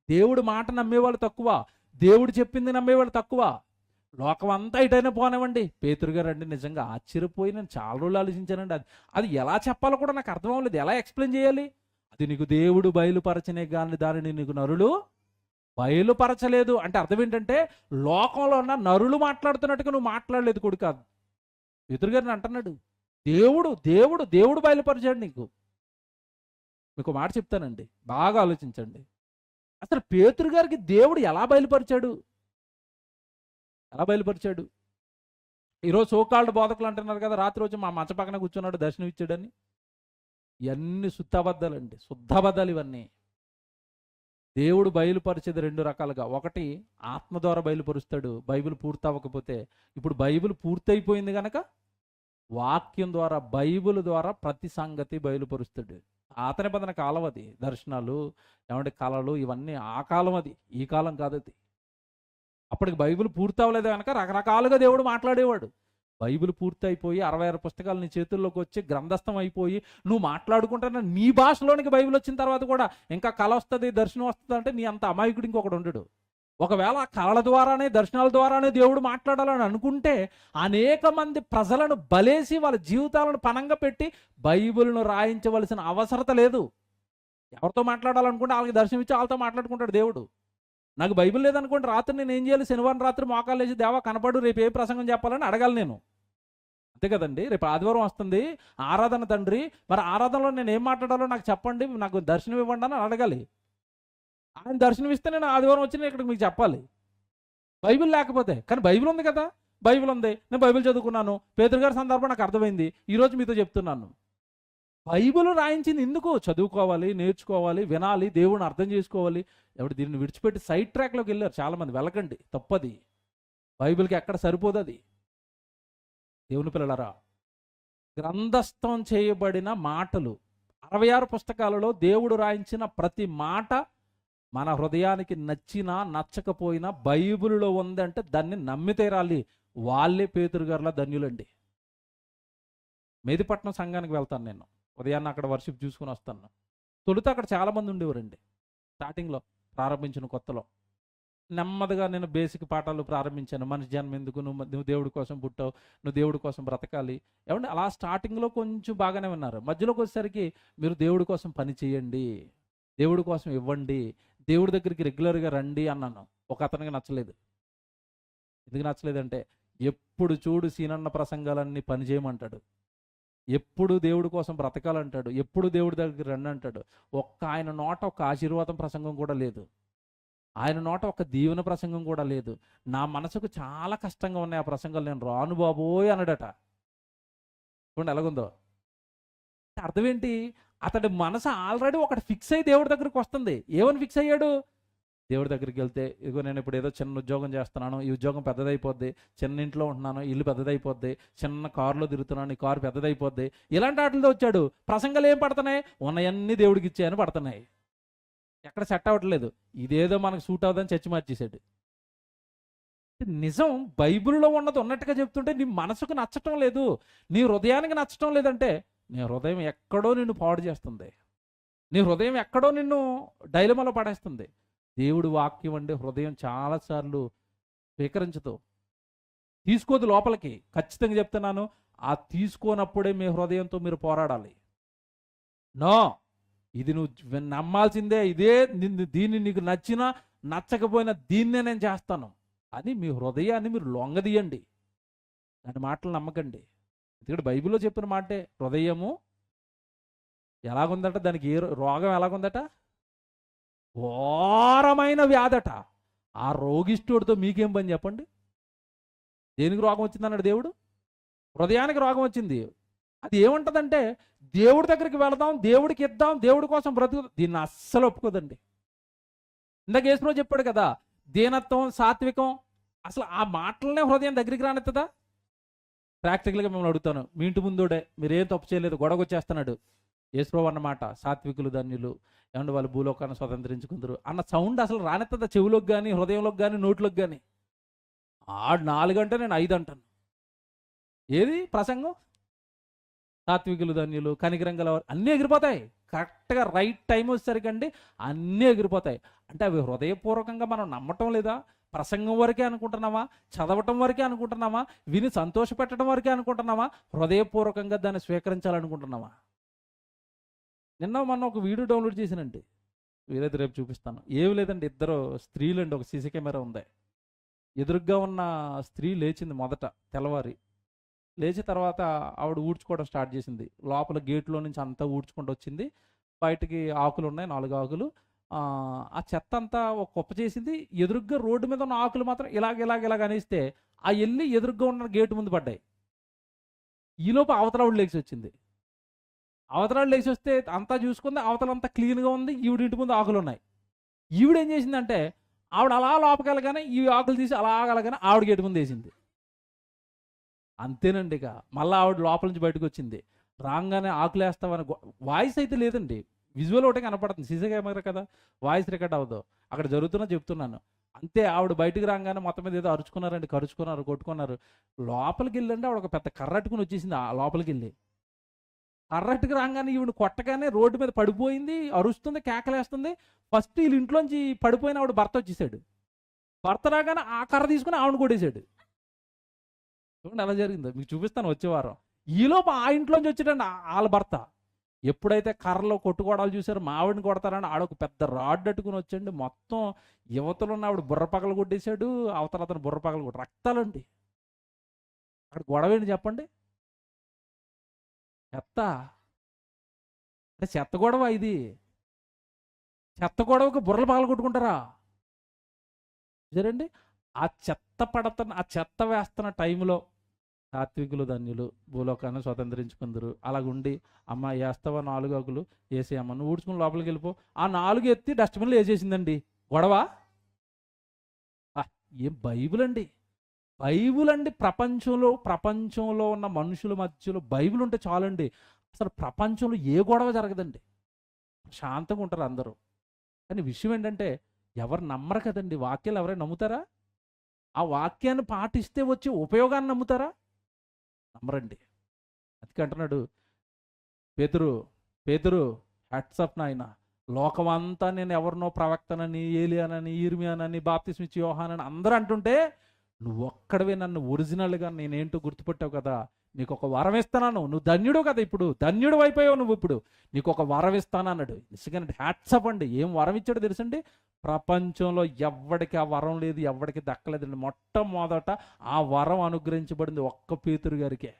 దేవుడు మాట నమ్మేవాళ్ళు తక్కువ, దేవుడు చెప్పింది నమ్మేవాళ్ళు తక్కువ. లోకం అంతా ఇటైనా పోనివ్వండి. పేతురు గారు అండి నిజంగా ఆశ్చర్యపోయి నేను చాలా రోజులు ఆలోచించానండి. అది ఎలా చెప్పాలో కూడా నాకు అర్థం అవ్వలేదు, ఎలా ఎక్స్ప్లెయిన్ చేయాలి? అది నీకు దేవుడు బయలుపరచనే కానీ దానిని నీకు నరులు బయలుపరచలేదు అంటే అర్థం ఏంటంటే లోకంలో ఉన్న నరులు మాట్లాడుతున్నట్టుగా నువ్వు మాట్లాడలేదు కొడుకు కాదు. పేతురు గారిని అంటున్నాడు దేవుడు బయలుపరిచాడు నీకు. మీకు మాట చెప్తానండి, బాగా ఆలోచించండి. అసలు పేతురు గారికి దేవుడు ఎలా బయలుపరిచాడు? ఈరోజు సోకాల్డ్ బోధకులు అంటున్నారు కదా, రాత్రి రోజు మా మంచ పక్కన కూర్చున్నాడు దర్శనం ఇచ్చాడని. ఇవన్నీ శుద్ధాబద్ధాలండి, శుద్ధాబద్ధాలు ఇవన్నీ. దేవుడు బయలుపరిచేది 2 రకాలుగా. ఒకటి ఆత్మ ద్వారా బయలుపరుస్తాడు, బైబిల్ పూర్తి అవ్వకపోతే. ఇప్పుడు బైబిల్ పూర్తయిపోయింది కనుక వాక్యం ద్వారా, బైబిల్ ద్వారా ప్రతి సంగతి బయలుపరుస్తాడు. ఆతన పదన కాలం అది, దర్శనాలు కళలు ఇవన్నీ ఆ కాలం, అది ఈ కాలం కాదు. అది అప్పటికి బైబిల్ పూర్తి అవ్వలేదు కనుక రకరకాలుగా దేవుడు మాట్లాడేవాడు. బైబిల్ పూర్తి అయిపోయి 66 పుస్తకాలు నీ చేతుల్లోకి వచ్చి గ్రంథస్థం అయిపోయి నువ్వు మాట్లాడుకుంటున్నా నీ భాషలోనికి బైబిల్ వచ్చిన తర్వాత కూడా ఇంకా కళ వస్తుంది, దర్శనం వస్తుంది అంటే నీ అంత అమాయకుడు ఇంకొకడు ఉండడు. ఒకవేళ ఆ కళల ద్వారానే, దర్శనాల ద్వారానే దేవుడు మాట్లాడాలని అనుకుంటే అనేక మంది ప్రజలను బలేసి వాళ్ళ జీవితాలను పనంగా పెట్టి బైబిల్ను రాయించవలసిన అవసరత లేదు. ఎవరితో మాట్లాడాలనుకుంటే వాళ్ళకి దర్శనం ఇచ్చి వాళ్ళతో మాట్లాడుకుంటాడు దేవుడు. నాకు బైబిల్ లేదనుకోండి, రాత్రి నేను ఏం చేయాలి? శనివారం రాత్రి మోకాలు వేసి దేవా కనపడు, రేపు ఏ ప్రసంగం చెప్పాలని అడగాలి నేను. అంతే కదండి. రేపు ఆదివారం వస్తుంది ఆరాధన తండ్రి, మరి ఆరాధనలో నేను ఏం మాట్లాడాలో నాకు చెప్పండి, నాకు దర్శనం ఇవ్వండి అని అడగాలి. ఆయన దర్శనం ఇస్తే నేను ఆదివారం వచ్చి నేను ఇక్కడికి మీకు చెప్పాలి. బైబిల్ లేకపోతే. కానీ బైబిల్ ఉంది కదా, బైబిల్ ఉంది, నేను బైబిల్ చదువుకున్నాను, పేతురు గారి సందర్భం నాకు అర్థమైంది, ఈరోజు మీతో చెప్తున్నాను. బైబిల్ రాయించింది ఎందుకు? చదువుకోవాలి, నేర్చుకోవాలి, వినాలి, దేవుడిని అర్థం చేసుకోవాలి. ఎవడు దీన్ని విడిచిపెట్టి సైడ్ ట్రాక్లోకి వెళ్ళారు చాలామంది. వెళ్ళకండి, తప్పది. బైబిల్కి ఎక్కడ సరిపోదు అది. దేవుని పిల్లలారా, గ్రంథస్థం చేయబడిన మాటలు 66 పుస్తకాలలో దేవుడు రాయించిన ప్రతి మాట మన హృదయానికి నచ్చినా నచ్చకపోయినా బైబిల్లో ఉందంటే దాన్ని నమ్మితే రాలి. వాళ్ళే పేతురు గారిలా ధన్యులండి. మేదిపట్నం సంఘానికి వెళ్తాను నేను, ఉదయాన్నే అక్కడ వర్షిప్ చూసుకుని వస్తాను. తొలుత అక్కడ చాలామంది ఉండేవారండి. స్టార్టింగ్లో ప్రారంభించిన కొత్తలో నెమ్మదిగా నేను బేసిక్ పాఠాలు ప్రారంభించాను. మనిషి జన్మ ఎందుకు, నువ్వు దేవుడి కోసం పుట్టావు, నువ్వు దేవుడి కోసం బ్రతకాలి. ఏమంటే అలా స్టార్టింగ్లో కొంచెం బాగానే ఉన్నారు. మధ్యలోకి వచ్చేసరికి మీరు దేవుడి కోసం పని చేయండి, దేవుడి కోసం ఇవ్వండి, దేవుడి దగ్గరికి రెగ్యులర్గా రండి అన్నాను. ఒక అతనికి నచ్చలేదు. ఎందుకు నచ్చలేదంటే, ఎప్పుడు చూడు సీనన్న ప్రసంగాలన్నీ పని చేయమంటాడు, ఎప్పుడు దేవుడి కోసం బ్రతకాలంటాడు, ఎప్పుడు దేవుడి దగ్గరికి రండి అంటాడు. ఆయన నోట ఒక ఆశీర్వాదం ప్రసంగం కూడా లేదు, ఆయన నోట ఒక దీవెన ప్రసంగం కూడా లేదు. నా మనసుకు చాలా కష్టంగా ఉన్నాయి ఆ ప్రసంగాలు, నేను రాను బాబోయ్ అన్నాడట. చూడండి ఎలాగుందో. అర్థం ఏంటి? అతడి మనసు ఆల్రెడీ ఒకటి ఫిక్స్ అయ్యి దేవుడి దగ్గరికి వస్తుంది. ఏమని ఫిక్స్ అయ్యాడు? దేవుడి దగ్గరికి వెళ్తే, ఇదిగో నేను ఇప్పుడు ఏదో చిన్న ఉద్యోగం చేస్తున్నాను, ఈ ఉద్యోగం పెద్దదైపోద్ది, చిన్న ఇంట్లో ఉంటున్నాను, ఇల్లు పెద్దదైపోద్ది, చిన్న కారులో తిరుగుతున్నాను, ఈ కారు పెద్దదైపోద్ది, ఇలాంటి వాటితో వచ్చాడు. ప్రసంగాలు ఏం పడుతున్నాయి? ఉన్నయన్నీ దేవుడికి ఇచ్చాయని పడుతున్నాయి. ఎక్కడ సెట్ అవ్వట్లేదు. ఇదేదో మనకు సూట్ అవుదని చచ్చి మార్చేశాడు. నిజం బైబిల్లో ఉన్నది ఉన్నట్టుగా చెప్తుంటే నీ మనసుకు నచ్చటం లేదు, నీ హృదయానికి నచ్చటం లేదంటే, నీ హృదయం ఎక్కడో నిన్ను పాడు చేస్తుంది, నీ హృదయం ఎక్కడో నిన్ను డైలమాలో పడేస్తుంది. దేవుడి వాక్యం అంటే హృదయం చాలాసార్లు స్వీకరించదు, తీసుకోదు లోపలికి. ఖచ్చితంగా చెప్తున్నాను, ఆ తీసుకోనప్పుడే మీ హృదయంతో మీరు పోరాడాలి. నో, ఇది నువ్వు నమ్మాల్సిందే, ఇదే దీన్ని నీకు నచ్చినా నచ్చకపోయినా దీన్నే నేను చేస్తాను అని మీ హృదయాన్ని మీరు లొంగదీయండి. దాని మాటలు నమ్మకండి. ఎందుకంటే బైబిల్లో చెప్పిన మాటే, హృదయము ఎలాగుందట, దానికి ఏ రోగం ఎలాగుందట, ఘోరమైన వ్యాధట. ఆ రోగిష్ఠుడితో మీకేం పని చెప్పండి? దేనికి రోగం వచ్చింది అన్నాడు దేవుడు? హృదయానికి రోగం వచ్చింది. అది ఏముంటుందంటే, దేవుడి దగ్గరికి వెళదాం, దేవుడికి ఇద్దాం, దేవుడి కోసం బ్రతుకు, దీన్ని అస్సలు ఒప్పుకోదండి. ఇందాక యేసుప్రభు చెప్పాడు కదా, దీనత్వం, సాత్వికం, అసలు ఆ మాటలనే హృదయం దగ్గరికి రానెత్తదా? ప్రాక్టికల్గా మిమ్మల్ని అడుగుతాను, మీ ఇంటి ముందోడే మీరేం తప్పు చేయలేదు, గొడవ వచ్చేస్తున్నాడు, యేసుప్రభు అన్నమాట, సాత్వికులు ధన్యులు, ఏమంటే వాళ్ళు భూలోకాన్ని స్వతంత్రించుకుందరు అన్న సౌండ్ అసలు రానెత్తదా? చెవులోకి కానీ, హృదయంలోకి కానీ, నోట్లోకి కానీ. 4 అంటే నేను 5 అంటాను. ఏది ప్రసంగం? సాత్వికులు ధన్యులు, కనికరం గలవారు, అన్నీ ఎగిరిపోతాయి. కరెక్ట్గా రైట్ టైం వచ్చేసరికండి అన్నీ ఎగిరిపోతాయి. అంటే అవి హృదయపూర్వకంగా మనం నమ్మటం లేదా? ప్రసంగం వరకే అనుకుంటున్నామా? చదవటం వరకే అనుకుంటున్నామా? విని సంతోషపెట్టడం వరకే అనుకుంటున్నామా? హృదయపూర్వకంగా దాన్ని స్వీకరించాలనుకుంటున్నామా? మొన్న ఒక వీడియో డౌన్లోడ్ చేశానండి, వీలైతే రేపు చూపిస్తాను. ఏమి లేదండి, 2 స్త్రీలు అండి, ఒక సీసీ కెమెరా ఉంది. ఎదురుగ్గా ఉన్న స్త్రీ లేచింది మొదట తెల్లవారి. లేచి తర్వాత ఆవిడ ఊడ్చుకోవడం స్టార్ట్ చేసింది. లోపల గేట్లో నుంచి అంతా ఊడ్చుకుంటూ వచ్చింది. బయటికి ఆకులు ఉన్నాయి, 4 ఆకులు. ఆ చెత్త అంతా ఒక కుప్ప చేసింది. ఎదురుగ్గా రోడ్డు మీద ఉన్న ఆకులు మాత్రం ఇలాగ అనిస్తే ఆ వెళ్ళి ఎదురుగ్గా ఉన్న గేటు ముందు పడ్డాయి. ఈలోపు అవతల లేచి వచ్చింది. అవతల లేచి వస్తే అంతా చూసుకుంది, అవతలంతా క్లీన్గా ఉంది, ఈవిడ ఇంటి ముందు ఆకులు ఉన్నాయి. ఈవిడ ఏం చేసిందంటే, ఆవిడ అలా లోపకెళ్ళగానే ఈ ఆకులు తీసి అలాగలగానే ఆవిడ గేటు ముందు వేసింది. అంతేనండి. ఇక మళ్ళీ ఆవిడ లోపల నుంచి బయటకు వచ్చింది. రాగానే ఆకులు వేస్తామని వాయిస్ అయితే లేదండి, విజువల్ ఒకటే కనపడుతుంది, సీసీ కెమెరా కదా, వాయిస్ రికార్డ్ అవ్వదు. అక్కడ జరుగుతున్నా చెప్తున్నాను. అంతే, ఆవిడ బయటకు రాగానే మొత్తం మీద ఏదో అరుచుకున్నారండి, కరుచుకున్నారు, కొట్టుకున్నారు. లోపలికి వెళ్ళండి, ఆవిడ ఒక పెద్ద కర్రట్టుకుని వచ్చేసింది. ఆ లోపలికి వెళ్ళి కర్రట్టుకు రాగానే ఈవిడ కొట్టగానే రోడ్డు మీద పడిపోయింది, అరుస్తుంది, కేకలేస్తుంది. ఫస్ట్ వీళ్ళ ఇంట్లోంచి పడిపోయిన ఆవిడ భర్త వచ్చేసాడు. భర్త రాగానే ఆ కర్ర తీసుకుని ఆవిడ కొట్టేశాడు. చూడండి ఎలా జరిగిందో, మీకు చూపిస్తాను వచ్చే వారం. ఈలోపు ఆ ఇంట్లోంచి వచ్చాడండి వాళ్ళ భర్త. ఎప్పుడైతే కర్రలో కొట్టుకోవడాలు చూసారో, మా ఆవిడని కొడతారని ఆడొక పెద్ద రాడ్ అట్టుకుని వచ్చండి. మొత్తం యువతలో ఉన్న ఆవిడ బుర్ర పగలు కొట్టేశాడు, అవతల అతను బుర్ర పగలు కొట్టి రక్తాలండి. అక్కడ గొడవ ఏంటి చెప్పండి? చెత్త అంటే చెత్త గొడవ ఇది. చెత్త గొడవకు బుర్రలు పగలు కొట్టుకుంటారా? సరేండి, ఆ చెత్త వేస్తున్న టైంలో సాత్వికులు ధన్యులు, భూలోకాన్ని స్వతంత్రించుకుందరు. అలాగుండి, అమ్మ వేస్తావా 4 ఆకులు వేసే, అమ్మ నువ్వు ఊడ్చుకుని లోపలికి వెళ్ళిపో. ఆ 4 ఎత్తి డస్ట్బిన్లో వేసేసిందండి. గొడవ? ఏం బైబిల్ అండి, బైబిల్ అండి. ప్రపంచంలో ఉన్న మనుషుల మధ్యలో బైబిల్ ఉంటే చాలండి, అసలు ప్రపంచంలో ఏ గొడవ జరగదండి, శాంతంగా ఉంటారు అందరూ. కానీ విషయం ఏంటంటే, ఎవరు నమ్మరు కదండి వాక్యాలు. ఎవరైనా నమ్ముతారా? ఆ వాక్యాన్ని పాటిస్తే వచ్చే ఉపయోగాన్ని నమ్ముతారా? నమ్మరండి. అందుకే అంటున్నాడు పేతురు హ్యాట్సప్ నాయన, లోకమంతా నేను ఎవరినో ప్రవక్తనని, ఏలియానని, ఇర్మియానని, బాప్తిస్మిచ్చి యోహానని అందరూ అంటుంటే, నువ్వు ఒక్కడవే నన్ను ఒరిజినల్గా నేనేంటో గుర్తుపెట్టావు కదా, నీకు ఒక వరం ఇస్తాను, నువ్వు ధన్యుడు కదా, ఇప్పుడు ధన్యుడు అయిపోయావు నువ్వు, ఇప్పుడు నీకు ఒక వరం ఇస్తాను అన్నాడు. నిజంగా హ్యాట్సప్ అండి. ఏం వరం ఇచ్చాడో తెలుసండి? ప్రపంచంలో ఎవ్వడికి ఆ వరం లేదు, ఎవ్వడికి దక్కలేదండి. మొట్టమొదట ఆ వరం అనుగ్రహించబడింది ఒక్క పేతురు గారికే.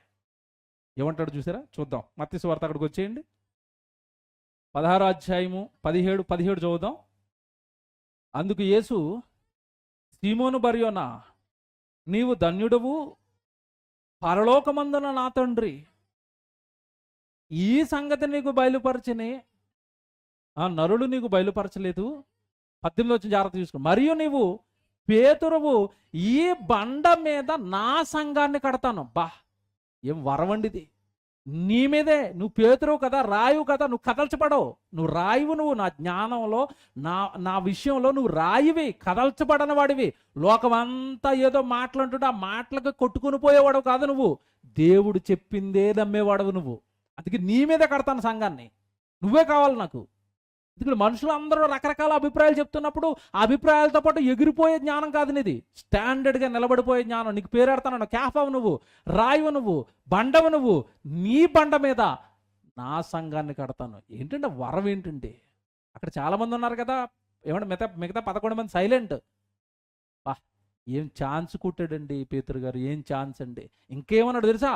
ఏమంటాడు చూసారా? చూద్దాం. మత్తయి సువార్త అక్కడికి వచ్చేయండి. 16వ అధ్యాయము 17 చదువుదాం. అందుకు యేసు, సీమోను బర్యోనా, నీవు ధన్యుడవు, పరలోకమందున నా తండ్రి ఈ సంగతి నీకు బయలుపరచని, ఆ నరుడు నీకు బయలుపరచలేదు. 18 వచ్చిన జాగ్రత్త చూసుకో. మరియు నీవు పేతురువు, ఈ బండ మీద నా సంఘాన్ని కడతాను. బా, ఏం వరవండిది! నీ మీదే, నువ్వు పేతురువు కదా, రాయువు కదా, నువ్వు కదల్చబడవు. నువ్వు రాయువు, నువ్వు నా జ్ఞానంలో, నా విషయంలో నువ్వు రాయివి, కదల్చబడని వాడివి. లోకమంతా ఏదో మాటలంటుంటే ఆ మాటలకు కొట్టుకుని పోయేవాడు కాదు నువ్వు. దేవుడు చెప్పిందే నమ్మేవాడవు నువ్వు. అందుకే నీ మీదే కడతాను సంఘాన్ని. నువ్వే కావాలి నాకు. ఇక్కడ మనుషులు అందరూ రకరకాల అభిప్రాయాలు చెప్తున్నప్పుడు ఆ అభిప్రాయాలతో పాటు ఎగిరిపోయే జ్ఞానం కాదు నీది. స్టాండర్డ్గా నిలబడిపోయే జ్ఞానం. నీకు పేరెడతాను, క్యాఫావు నువ్వు, రాయువు నువ్వు, బండవు నువ్వు. నీ బండ మీద నా సంఘాన్ని కడతాను. ఏంటంటే వరం ఏంటంటే, అక్కడ చాలామంది ఉన్నారు కదా, ఏమంటే మిగతా 11 మంది సైలెంట్. బా, ఏం ఛాన్స్ కుట్టాడండి పేతురు గారు, ఏం ఛాన్స్ అండి. ఇంకేమన్నాడు తెలుసా?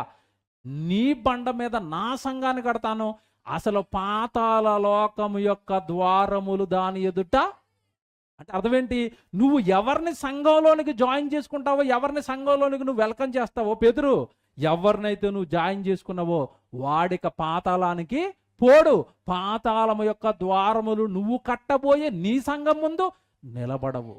నీ బండ మీద నా సంఘాన్ని కడతాను, అసలు పాతాళ లోకము యొక్క ద్వారములు దాని ఎదుట. అంటే అర్థం ఏంటి? నువ్వు ఎవరిని సంఘంలోనికి జాయిన్ చేసుకుంటావో, ఎవరిని సంఘంలోనికి నువ్వు వెల్కమ్ చేస్తావో పేతురు, ఎవరినైతే నువ్వు జాయిన్ చేసుకున్నావో వాడిక పాతాళానికి పోడు. పాతాళము యొక్క ద్వారములు నువ్వు కట్టబోయే నీ సంఘం ముందు నిలబడవు.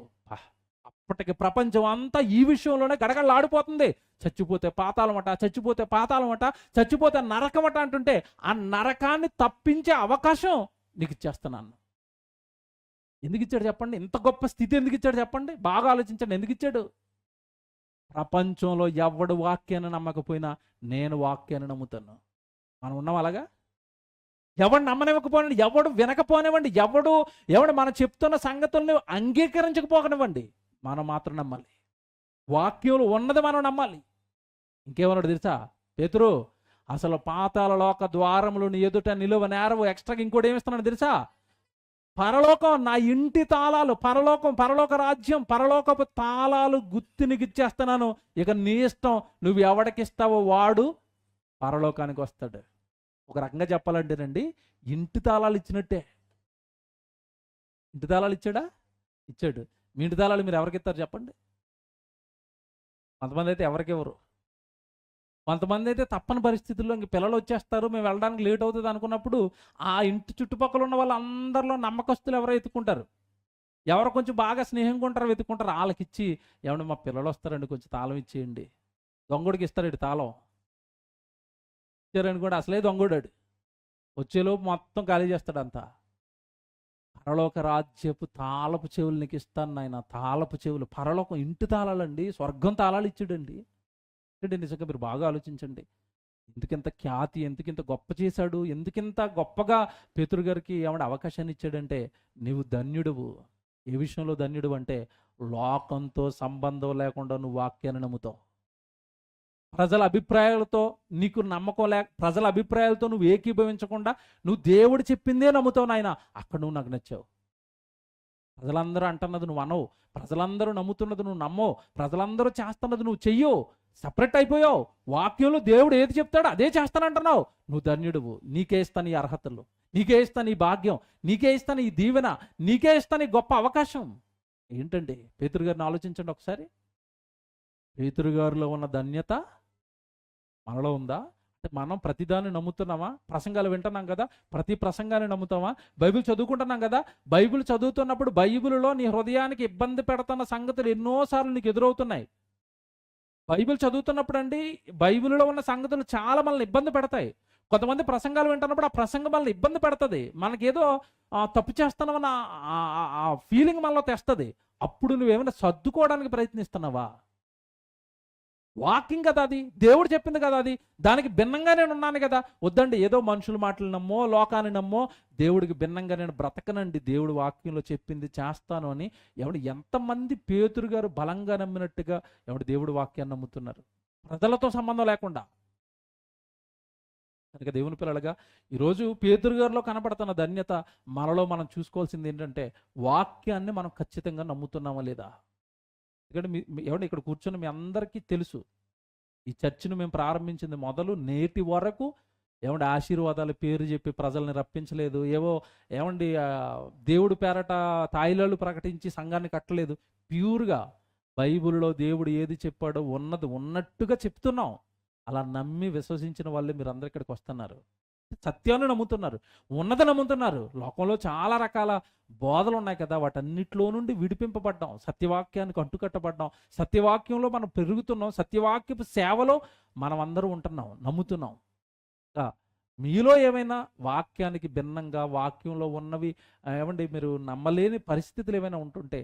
అప్పటికి ప్రపంచం అంతా ఈ విషయంలోనే గడగడలాడిపోతుంది. చచ్చిపోతే పాతాళమట, చచ్చిపోతే పాతాళమట, చచ్చిపోతే నరకమట అంటుంటే ఆ నరకాన్ని తప్పించే అవకాశం నీకు ఇచ్చేస్తున్నాను. ఎందుకు ఇచ్చాడు చెప్పండి? ఇంత గొప్ప స్థితి ఎందుకు ఇచ్చాడు చెప్పండి? బాగా ఆలోచించండి. ఎందుకు ఇచ్చాడు? ప్రపంచంలో ఎవడు వాక్యాన్ని నమ్మకపోయినా నేను వాక్యాన్ని నమ్ముతాను. మనం ఉన్నాం అలాగా? ఎవడు నమ్మనివ్వకపోనివ్వండి, ఎవడు వినకపోనివ్వండి, ఎవడు మనం చెప్తున్న సంగతుల్ని అంగీకరించకపోనివ్వండి, మనం మాత్రం నమ్మాలి. వాక్యంలో ఉన్నది మనం నమ్మాలి. ఇంకేమన్నాడు తెలుసా పేతురు? అసలు పాతాళ లోక ద్వారములు నీ ఎదుట నిలువ నేరవు. ఎక్స్ట్రాగా ఇంకోటి ఏమిస్తున్నాడు తెలుసా? పరలోకం, నా ఇంటి తాళాలు, పరలోక రాజ్యం, పరలోకపు తాళాలు గుర్తునికి ఇచ్చేస్తున్నాను. ఇక నీ ఇష్టం, నువ్వు ఎవడికిస్తావో వాడు పరలోకానికి వస్తాడు. ఒక రకంగా చెప్పాలంటేనండి, ఇంటి తాళాలు ఇచ్చినట్టే. ఇంటి తాళాలు ఇచ్చాడా? ఇచ్చాడు. మీ ఇంటి తాళాలు మీరు ఎవరికి ఇస్తారు చెప్పండి? కొంతమంది అయితే ఎవరికి ఇవ్వరు. కొంతమంది అయితే తప్పని పరిస్థితుల్లో ఇంక పిల్లలు వచ్చేస్తారు, మేము వెళ్ళడానికి లేట్ అవుతుంది అనుకున్నప్పుడు ఆ ఇంటి చుట్టుపక్కల ఉన్న వాళ్ళందరిలో నమ్మకస్తులు ఎవరో ఎత్తుకుంటారు. ఎవరు కొంచెం బాగా స్నేహంగా ఉంటారో వెతుక్కుంటారు. వాళ్ళకి ఇచ్చి, ఏమంటే మా పిల్లలు వస్తారండి, కొంచెం తాళం ఇచ్చేయండి. దొంగడికి ఇస్తారండి తాళం. ఇచ్చారని కూడా అసలే దొంగడాడు, వచ్చేలోపు మొత్తం ఖాళీ చేస్తాడు అంతా. పరలోక రాజ్యపు తాళపు చెవులు నీకు ఇస్తాను నాయన. తాళపు చెవులు, పరలోకం ఇంటి తాళాలండి, స్వర్గం తాళాలు ఇచ్చాడండి. అంటే నిజంగా మీరు బాగా ఆలోచించండి. ఎందుకింత ఖ్యాతి, ఎందుకింత గొప్ప చేశాడు, ఎందుకింత గొప్పగా పేతురు గారికి ఏమంటే అవకాశాన్ని ఇచ్చాడంటే, నీవు ధన్యుడువు. ఏ విషయంలో ధన్యుడు అంటే, లోకంతో సంబంధం లేకుండా నువ్వు వాక్యాన్ని నమ్ముతావు. ప్రజల అభిప్రాయాలతో నీకు నమ్మకం ప్రజల అభిప్రాయాలతో నువ్వు ఏకీభవించకుండా నువ్వు దేవుడు చెప్పిందే నమ్ముతావు నాయన. అక్కడ నువ్వు నాకు నచ్చావు. ప్రజలందరూ అంటున్నది నువ్వు అనవు, ప్రజలందరూ నమ్ముతున్నది నువ్వు నమ్మవు, ప్రజలందరూ చేస్తున్నది నువ్వు చెయ్యవు. సపరేట్ అయిపోయావు. వాక్యంలో దేవుడు ఏది చెప్తాడో అదే చేస్తానంటున్నావు. నువ్వు ధన్యుడువు. నీకే ఇస్తాను ఈ అర్హతలు, నీకే ఇస్తాను ఈ భాగ్యం, నీకే ఇస్తాను ఈ దీవెన, నీకే ఇస్తాను ఈ గొప్ప అవకాశం. ఏంటండి పేతురు గారిని ఆలోచించండి ఒకసారి. పేతురు గారిలో ఉన్న ధన్యత మనలో ఉందా? అంటే మనం ప్రతిదాన్ని నమ్ముతున్నామా? ప్రసంగాలు వింటున్నాం కదా, ప్రతి ప్రసంగాన్ని నమ్ముతామా? బైబిల్ చదువుకుంటున్నాం కదా, బైబిల్ చదువుతున్నప్పుడు బైబిల్లో నీ హృదయానికి ఇబ్బంది పెడుతున్న సంగతులు ఎన్నోసార్లు నీకు ఎదురవుతున్నాయి. బైబిల్ చదువుతున్నప్పుడు అండి, బైబిల్లో ఉన్న సంగతులు చాలా మనల్ని ఇబ్బంది పెడతాయి. కొంతమంది ప్రసంగాలు వింటున్నప్పుడు ఆ ప్రసంగం మనల్ని ఇబ్బంది పెడుతుంది. మనకేదో తప్పు చేస్తున్నామన్న ఆ ఫీలింగ్ మనలో తెస్తుంది. అప్పుడు నువ్వేమైనా సర్దుకోవడానికి ప్రయత్నిస్తున్నావా? వాకింగ్ కదా అది, దేవుడు చెప్పింది కదా అది, దానికి భిన్నంగా నేను ఉన్నాను కదా. వద్దండి, ఏదో మనుషుల మాటలు నమ్మో, లోకాన్ని నమ్మో, దేవుడికి భిన్నంగా నేను బ్రతకనండి, దేవుడు వాక్యంలో చెప్పింది చేస్తాను అని ఎంతమంది పేతురు గారు బలంగా నమ్మినట్టుగా దేవుడు వాక్యాన్ని నమ్ముతున్నారు, ప్రజలతో సంబంధం లేకుండా. కనుక దేవుని పిల్లలుగా ఈరోజు పేతురు గారిలో కనపడుతున్న ధన్యత మనలో మనం చూసుకోవాల్సింది ఏంటంటే వాక్యాన్ని మనం ఖచ్చితంగా నమ్ముతున్నామా లేదా. ఎందుకంటే ఏమంటే ఇక్కడ కూర్చొని మీ అందరికీ తెలుసు, ఈ చర్చిని మేము ప్రారంభించింది మొదలు నేటి వరకు ఏమంటే ఆశీర్వాదాల పేరు చెప్పి ప్రజల్ని రప్పించలేదు, ఏమండి దేవుడు పేరట తాయిలాలు ప్రకటించి సంఘాన్ని కట్టలేదు. ప్యూర్గా బైబిల్లో దేవుడు ఏది చెప్పాడో ఉన్నది ఉన్నట్టుగా చెప్తున్నాం. అలా నమ్మి విశ్వసించిన వాళ్ళే మీరు అందరు ఇక్కడికి వస్తున్నారు, సత్యాన్ని నమ్ముతున్నారు, ఉన్నది నమ్ముతున్నారు. లోకంలో చాలా రకాల బోధలు ఉన్నాయి కదా, వాటన్నిటిలో నుండి విడిపింపబడ్డాం, సత్యవాక్యానికి అంటుకట్టబడ్డాం, సత్యవాక్యంలో మనం పెరుగుతున్నాం, సత్యవాక్యపు సేవలో మనం అందరూ ఉంటున్నాం, నమ్ముతున్నాం. మీలో ఏమైనా వాక్యానికి భిన్నంగా వాక్యంలో ఉన్నవి ఏమండి మీరు నమ్మలేని పరిస్థితులు ఏమైనా ఉంటుంటే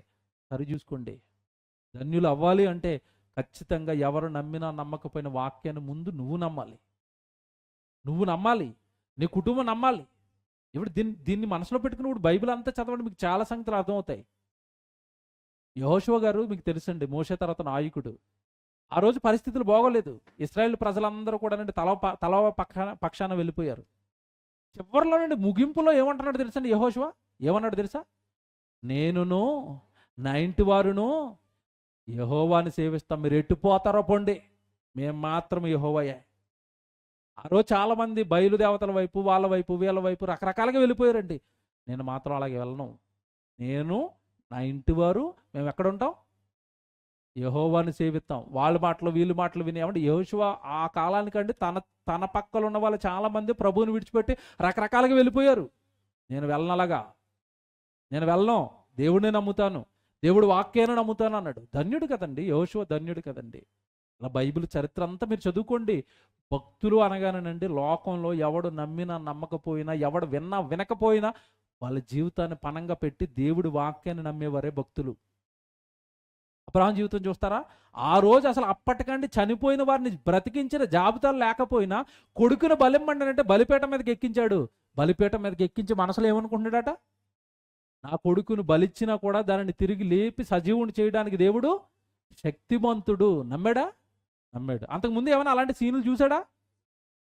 సరి చూసుకోండి. ధన్యులు అవ్వాలి అంటే ఖచ్చితంగా ఎవరు నమ్మినా నమ్మకపోయిన వాక్యాన్ని ముందు నువ్వు నమ్మాలి, నువ్వు నమ్మాలి, నీ కుటుంబం నమ్మాలి. ఇప్పుడు దీన్ని మనసులో పెట్టుకుని ఇప్పుడు బైబిల్ అంతా చదవండి, మీకు చాలా సంగతులు అర్థమవుతాయి. యెహోషువ గారు మీకు తెలుసండి, మోషే తర్వాత నాయకుడు. ఆ రోజు పరిస్థితులు బాగోలేదు, ఇశ్రాయేల్ ప్రజలందరూ కూడా నుండి తల పక్షాన వెళ్ళిపోయారు. చివరిలో నుండి ముగింపులో ఏమంటున్నాడు తెలుసండి యెహోషువ, ఏమన్నాడు తెలుసా, నేనును నా ఇంటి వారును యెహోవాని సేవిస్తాం, మీరు ఎట్టుపోతారో పొండి, మేము మాత్రం యెహోవాయే. ఆ రోజు చాలామంది బయలుదేవతల వైపు వాళ్ళ వైపు వీళ్ళ వైపు రకరకాలుగా వెళ్ళిపోయారండి. నేను మాత్రం అలాగే వెళ్ళను, నేను నా ఇంటి వారు మేము ఎక్కడ ఉంటాం, యెహోవాని సేవిస్తాం. వాళ్ళ మాటలు వీళ్ళ మాటలు విని ఏమంటే యెహోషువ ఆ కాలానికండి తన పక్కన ఉన్న వాళ్ళు చాలామంది ప్రభువుని విడిచిపెట్టి రకరకాలుగా వెళ్ళిపోయారు. నేను వెళ్ళనలాగా, నేను వెళ్ళను, దేవుడిని నమ్ముతాను, దేవుడు వాక్యాన్ని నమ్ముతాను అన్నాడు. ధన్యుడు కదండి యెహోషువ, ధన్యుడు కదండి. అలా బైబిల్ చరిత్ర అంతా మీరు చదువుకోండి. భక్తులు అనగానేనండి లోకంలో ఎవడు నమ్మినా నమ్మకపోయినా, ఎవడు వినకపోయినా వాళ్ళ జీవితాన్ని పణంగా పెట్టి దేవుడి వాక్యాన్ని నమ్మేవారే భక్తులు. అబ్రహాం జీవితం చూస్తారా, ఆ రోజు అసలు అప్పటికండి చనిపోయిన వారిని బ్రతికించిన జాబితాలు లేకపోయినా కొడుకును బలిమ్మండనంటే బలిపీఠం మీదకి ఎక్కించాడు. బలిపీఠం మీదకి ఎక్కించి మనసులో ఏమనుకుంటున్నాడట, నా కొడుకును బలిచ్చినా కూడా దానిని తిరిగి లేపి సజీవుని చేయడానికి దేవుడు శక్తిమంతుడు. నమ్మాడా? నమ్మాడు. అంతకుముందు ఏమైనా అలాంటి సీన్లు చూసాడా?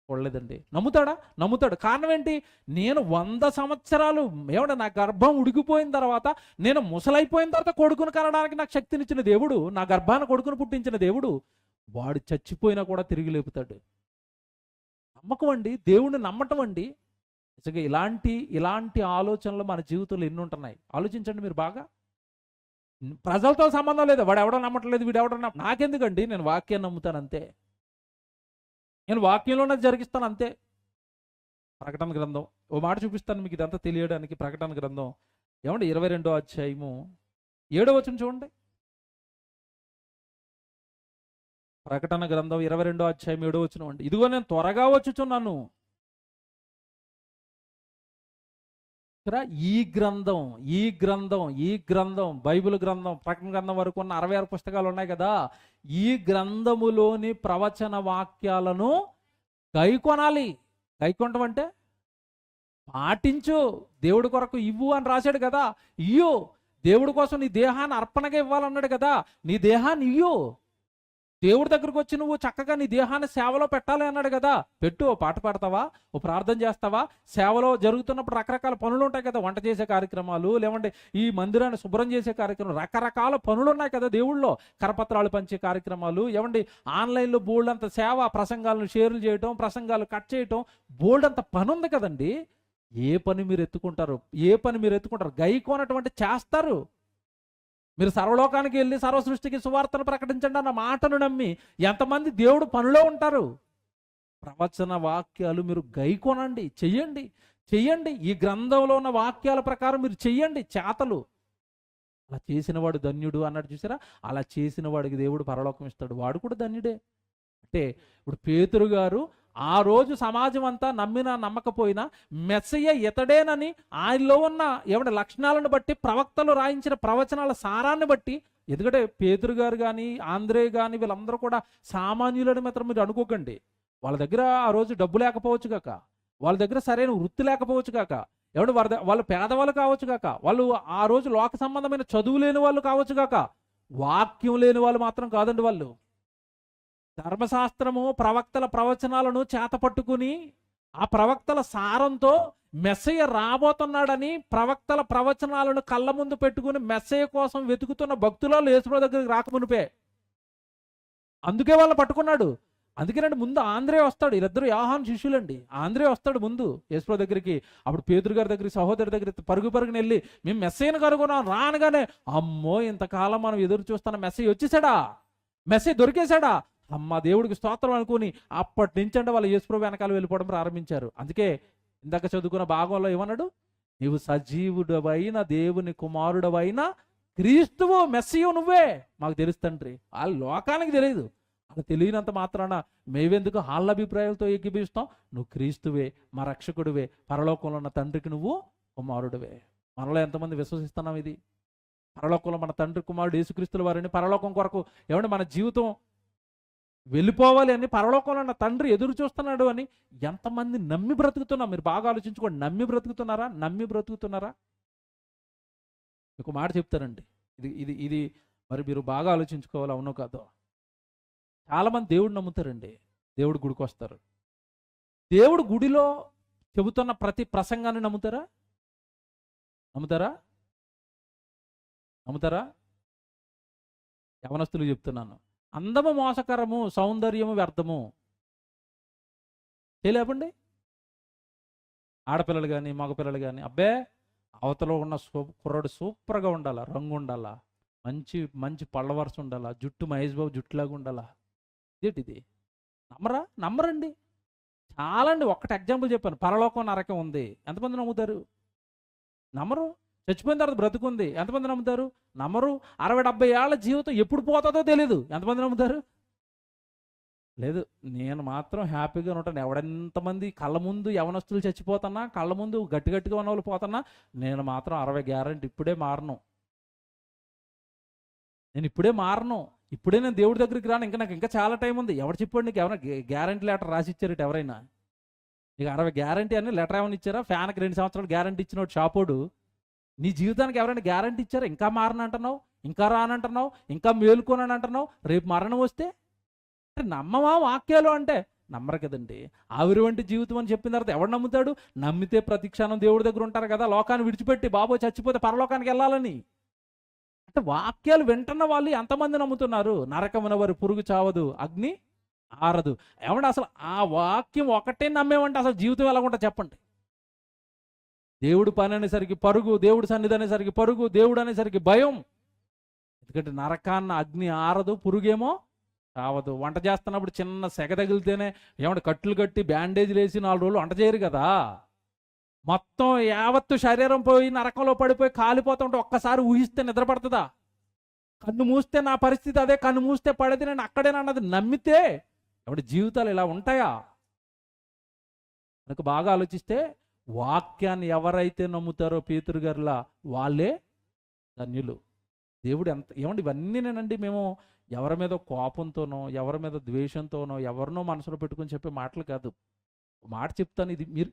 చూడలేదండి. నమ్ముతాడు. కారణం ఏంటి, నేను 100 సంవత్సరాలు ఏమంటే నా గర్భం ఉడికిపోయిన తర్వాత, నేను ముసలైపోయిన తర్వాత కొడుకును కనడానికి నాకు శక్తినిచ్చిన దేవుడు, నా గర్భాన కొడుకును పుట్టించిన దేవుడు, వాడు చచ్చిపోయినా కూడా తిరిగి లేపుతాడు. నమ్మకం అండి, దేవుణ్ణి నమ్మటం అండి. నిజంగా ఇలాంటి ఆలోచనలు మన జీవితంలో ఎన్ని ఉంటున్నాయి ఆలోచించండి మీరు బాగా. ప్రజలతో సంబంధం లేదు, వాడు ఎవడో నమ్మట్లేదు, వీడు ఎవడో నాకెందుకండి, నేను వాక్యాన్ని నమ్ముతాను అంతే, నేను వాక్యంలోనే జరిగిస్తాను అంతే. ప్రకటన గ్రంథం ఓ మాట చూపిస్తాను మీకు ఇదంతా తెలియడానికి. ప్రకటన గ్రంథం ఏమంటే 22వ అధ్యాయము 7వ వచనం చూడండి. ప్రకటన గ్రంథం 22వ అధ్యాయం 7వ వచనం అండి. ఇదిగో నేను త్వరగా వచ్చుచున్నాను. ఈ గ్రంథం బైబిల్ గ్రంథం, ప్రకటన గ్రంథం వరకు ఉన్న 66 పుస్తకాలు ఉన్నాయి కదా, ఈ గ్రంథములోని ప్రవచన వాక్యాలను గైకొనాలి. గైకొనటం అంటే పాటించు, దేవుడి కొరకు ఇవ్వు అని రాశాడు కదా, ఇయ్యు. దేవుడి కోసం నీ దేహాన్ని అర్పణగా ఇవ్వాలన్నాడు కదా, నీ దేహాన్ని ఇయ్యు. దేవుడి దగ్గరకు వచ్చి నువ్వు చక్కగా నీ దేహాన్ని సేవలో పెట్టాలి అన్నాడు కదా, పెట్టు. ఓ పాట పాడతావా, ఓ ప్రార్థన చేస్తావా? సేవలో జరుగుతున్నప్పుడు రకరకాల పనులు ఉంటాయి కదా, వంట చేసే కార్యక్రమాలు, లేవంటే ఈ మందిరాన్ని శుభ్రం చేసే కార్యక్రమాలు, రకరకాల పనులు ఉన్నాయి కదా దేవుళ్ళో. కరపత్రాలు పంచే కార్యక్రమాలు, ఏమండి ఆన్లైన్లో బోల్డ్ అంత సేవ, ప్రసంగాలను షేర్లు చేయటం, ప్రసంగాలు కట్ చేయటం, బోల్డ్ అంత పని ఉంది కదండి. ఏ పని మీరు ఎత్తుకుంటారు, గైకోనటువంటి చేస్తారు. మీరు సర్వలోకానికి వెళ్ళి సర్వ సృష్టికి సువార్తను ప్రకటించండి అన్న మాటను నమ్మి ఎంతమంది దేవుడు పనిలో ఉంటారు. ప్రవచన వాక్యాలు మీరు గైకొనండి, చెయ్యండి. ఈ గ్రంథంలో ఉన్న వాక్యాల ప్రకారం మీరు చెయ్యండి చేతలు. అలా చేసిన వాడు ధన్యుడు అన్నాడు చూసారా, అలా చేసిన వాడికి దేవుడు పరలోకం ఇస్తాడు, వాడు కూడా ధన్యుడే. అంటే ఇప్పుడు పేతురు గారు ఆ రోజు సమాజం అంతా నమ్మినా నమ్మకపోయినా మెస్సయ్య ఇతడేనని ఆయనలో ఉన్న ఏమంటే లక్షణాలను బట్టి, ప్రవక్తలు రాయించిన ప్రవచనాల సారాన్ని బట్టి, ఎందుకంటే పేతురు గారు కానీ ఆంధ్రే కానీ వీళ్ళందరూ కూడా సామాన్యులని మాత్రం మీరు అనుకోకండి. వాళ్ళ దగ్గర ఆ రోజు డబ్బు లేకపోవచ్చు కాక, వాళ్ళ దగ్గర సరైన వృత్తి లేకపోవచ్చు కాక, ఎవడు వాళ్ళు పేదవాళ్ళు కావచ్చు కాక, వాళ్ళు ఆ రోజు లోక సంబంధమైన చదువు లేని వాళ్ళు కావచ్చు కాక, వాక్యం లేని వాళ్ళు మాత్రం కాదండి. వాళ్ళు ధర్మశాస్త్రము ప్రవక్తల ప్రవచనాలను చేత పట్టుకుని ఆ ప్రవక్తల సారంతో మెస్సయ్య రాబోతున్నాడని ప్రవక్తల ప్రవచనాలను కళ్ళ ముందు పెట్టుకుని మెస్సయ్య కోసం వెతుకుతున్న భక్తులలో యేసుప్రభు దగ్గరికి రాకమునిపే. అందుకే వాళ్ళని పట్టుకున్నాడు. అందుకేనండి ముందు ఆంద్రే వస్తాడు. వీళ్ళిద్దరు యోహాను శిష్యులండి. ఆంద్రే వస్తాడు ముందు యేసుప్రభు దగ్గరికి. అప్పుడు పేతురు గారి దగ్గరికి, సహోదరి దగ్గరికి పరుగుని వెళ్ళి మేము మెస్సయ్యను కనుగొన్నాం. రానగానే అమ్మో ఇంతకాలం మనం ఎదురు చూస్తున్న మెస్సయ్య వచ్చేసాడా, మెస్సయ్య దొరికేశాడా, అమ్మ దేవుడికి స్తోత్రం అనుకుని అప్పటి నుంచి అంటే వాళ్ళు యేసుప్రభు వెనకాల వెళ్ళిపోవడం ప్రారంభించారు. అందుకే ఇందాక చదువుకున్న భాగంలో ఏమన్నాడు, నీవు సజీవుడవైన దేవుని కుమారుడవైన క్రీస్తువు మెస్సయ్య నువ్వే మాకు తెలుసు తండ్రి. ఆ లోకానికి తెలియదు. అలా తెలియనంత మాత్రాన మేవెందుకు వాళ్ళ అభిప్రాయాలతో ఏకీభవిస్తాం? నువ్వు క్రీస్తువే, మా రక్షకుడివే, పరలోకంలో ఉన్న తండ్రికి నువ్వు కుమారుడివే. మనలో ఎంతమంది విశ్వసిస్తున్నాం ఇది? పరలోకంలో మన తండ్రి కుమారుడు యేసుక్రీస్తుల వారిని పరలోకం కొరకు ఏమంటే మన జీవితం వెళ్ళిపోవాలి అని పరలోకంలో ఉన్న తండ్రి ఎదురు చూస్తున్నాడు అని ఎంతమంది నమ్మి బ్రతుకుతున్నాం? మీరు బాగా ఆలోచించుకోండి. నమ్మి బ్రతుకుతున్నారా? మీకు మాట చెప్తారండి. ఇది ఇది ఇది మరి మీరు బాగా ఆలోచించుకోవాలి, అవునో కాదో. చాలామంది దేవుడు నమ్ముతారండి. దేవుడు గుడికి వస్తారు. దేవుడు గుడిలో చెబుతున్న ప్రతి ప్రసంగాన్ని నమ్ముతారా? యవనస్తులు చెప్తున్నాను. అందము మోసకరము, సౌందర్యము వ్యర్థము. చేయలేపండి. ఆడపిల్లలు కానీ మగపిల్లలు కానీ, అబ్బే అవతల ఉన్న కుర్రాడు సూపర్గా ఉండాలా, రంగు ఉండాలా, మంచి మంచి పళ్ళ వరుస ఉండాలా, జుట్టు మహేష్ బాబు జుట్టులాగా ఉండాలా. ఇదేంటిది? నమ్మరండి. చాలా అండి. ఒక్కటి ఎగ్జాంపుల్ చెప్పాను. పరలోకం నరకం ఉంది. ఎంతమంది నమ్ముతారు? నమ్మరు. చచ్చిపోయిన తర్వాత బ్రతుకుంది. ఎంతమంది నమ్ముతారు? నమ్మరు. 60-70 ఏళ్ల జీవితం ఎప్పుడు పోతుందో తెలీదు. ఎంతమంది నమ్ముతారు? లేదు. నేను మాత్రం హ్యాపీగా ఉంటాను. ఎవడెంతమంది కళ్ళ ముందు యవనస్తులు చచ్చిపోతున్నా, కళ్ళ ముందు గట్టిగా ఉన్న వాళ్ళు పోతున్నా, నేను మాత్రం 60 గ్యారెంటీ. నేను ఇప్పుడే మారను. ఇప్పుడే నేను దేవుడి దగ్గరికి రాను. నాకు ఇంకా చాలా టైం ఉంది. ఎవరు చెప్పాడు నీకు? ఎవరైనా గ్యారెంటీ లెటర్ రాసి ఇచ్చారు ఎవరైనా? నీకు 60 గ్యారెంటీ అని లెటర్ ఏమైనా ఇచ్చారా? ఫ్యాన్కి 2 సంవత్సరాలు గ్యారెంటీ ఇచ్చినోడు షాపోడు. నీ జీవితానికి ఎవరైనా గ్యారెంటీ ఇచ్చారా? ఇంకా మారనంటున్నావు, ఇంకా రానంటున్నావు, ఇంకా మేలుకోనని అంటున్నావు. రేపు మరణం వస్తే నమ్మవా వాక్యాలు అంటే? నమ్మరు కదండి. ఆవిరి వంటి జీవితం అని చెప్పిన తర్వాత ఎవడు నమ్ముతాడు? నమ్మితే ప్రతి క్షణం దేవుడి దగ్గర ఉంటారు కదా, లోకాన్ని విడిచిపెట్టి బాబో చచ్చిపోతే పరలోకానికి వెళ్ళాలని. అంటే వాక్యాలు వింటున్న వాళ్ళు ఎంతమంది నమ్ముతున్నారు? నరకమున వారి పురుగు చావదు, అగ్ని ఆరదు. ఏమంటే అసలు ఆ వాక్యం ఒకటే నమ్మేమంటే అసలు జీవితం ఎలా ఉంటుంది చెప్పండి? దేవుడు పని అనేసరికి పరుగు, దేవుడు సన్నిధి అనేసరికి పరుగు, దేవుడు అనేసరికి భయం. ఎందుకంటే నరకాన్న అగ్ని ఆరదు, పురుగేమో చావదు. వంట చేస్తున్నప్పుడు చిన్న సెగ తగిలితేనే ఏమంటే కట్లు కట్టి బ్యాండేజ్లు వేసి 4 రోజులు వంట చేయరు కదా. మొత్తం యావత్తు శరీరం పోయి నరకంలో పడిపోయి కాలిపోతుంటే ఒక్కసారి ఊహిస్తే నిద్రపడుతుందా? కన్ను మూస్తే నా పరిస్థితి అదే, కన్ను మూస్తే పడితే నేను అక్కడేనన్నది నమ్మితే ఎవడి జీవితాలు ఇలా ఉంటాయా? నాకు బాగా ఆలోచిస్తే వాక్యాన్ని ఎవరైతే నమ్ముతారో పేతురు గారిలా వాళ్ళే ధన్యులు. దేవుడు ఏమండి ఇవన్నీనేనండి. మేము ఎవరి మీద కోపంతోనో, ఎవరి మీద ద్వేషంతోనో, ఎవరినో మనసులో పెట్టుకుని చెప్పే మాటలు కాదు. మాట చెప్తాను, ఇది మీరు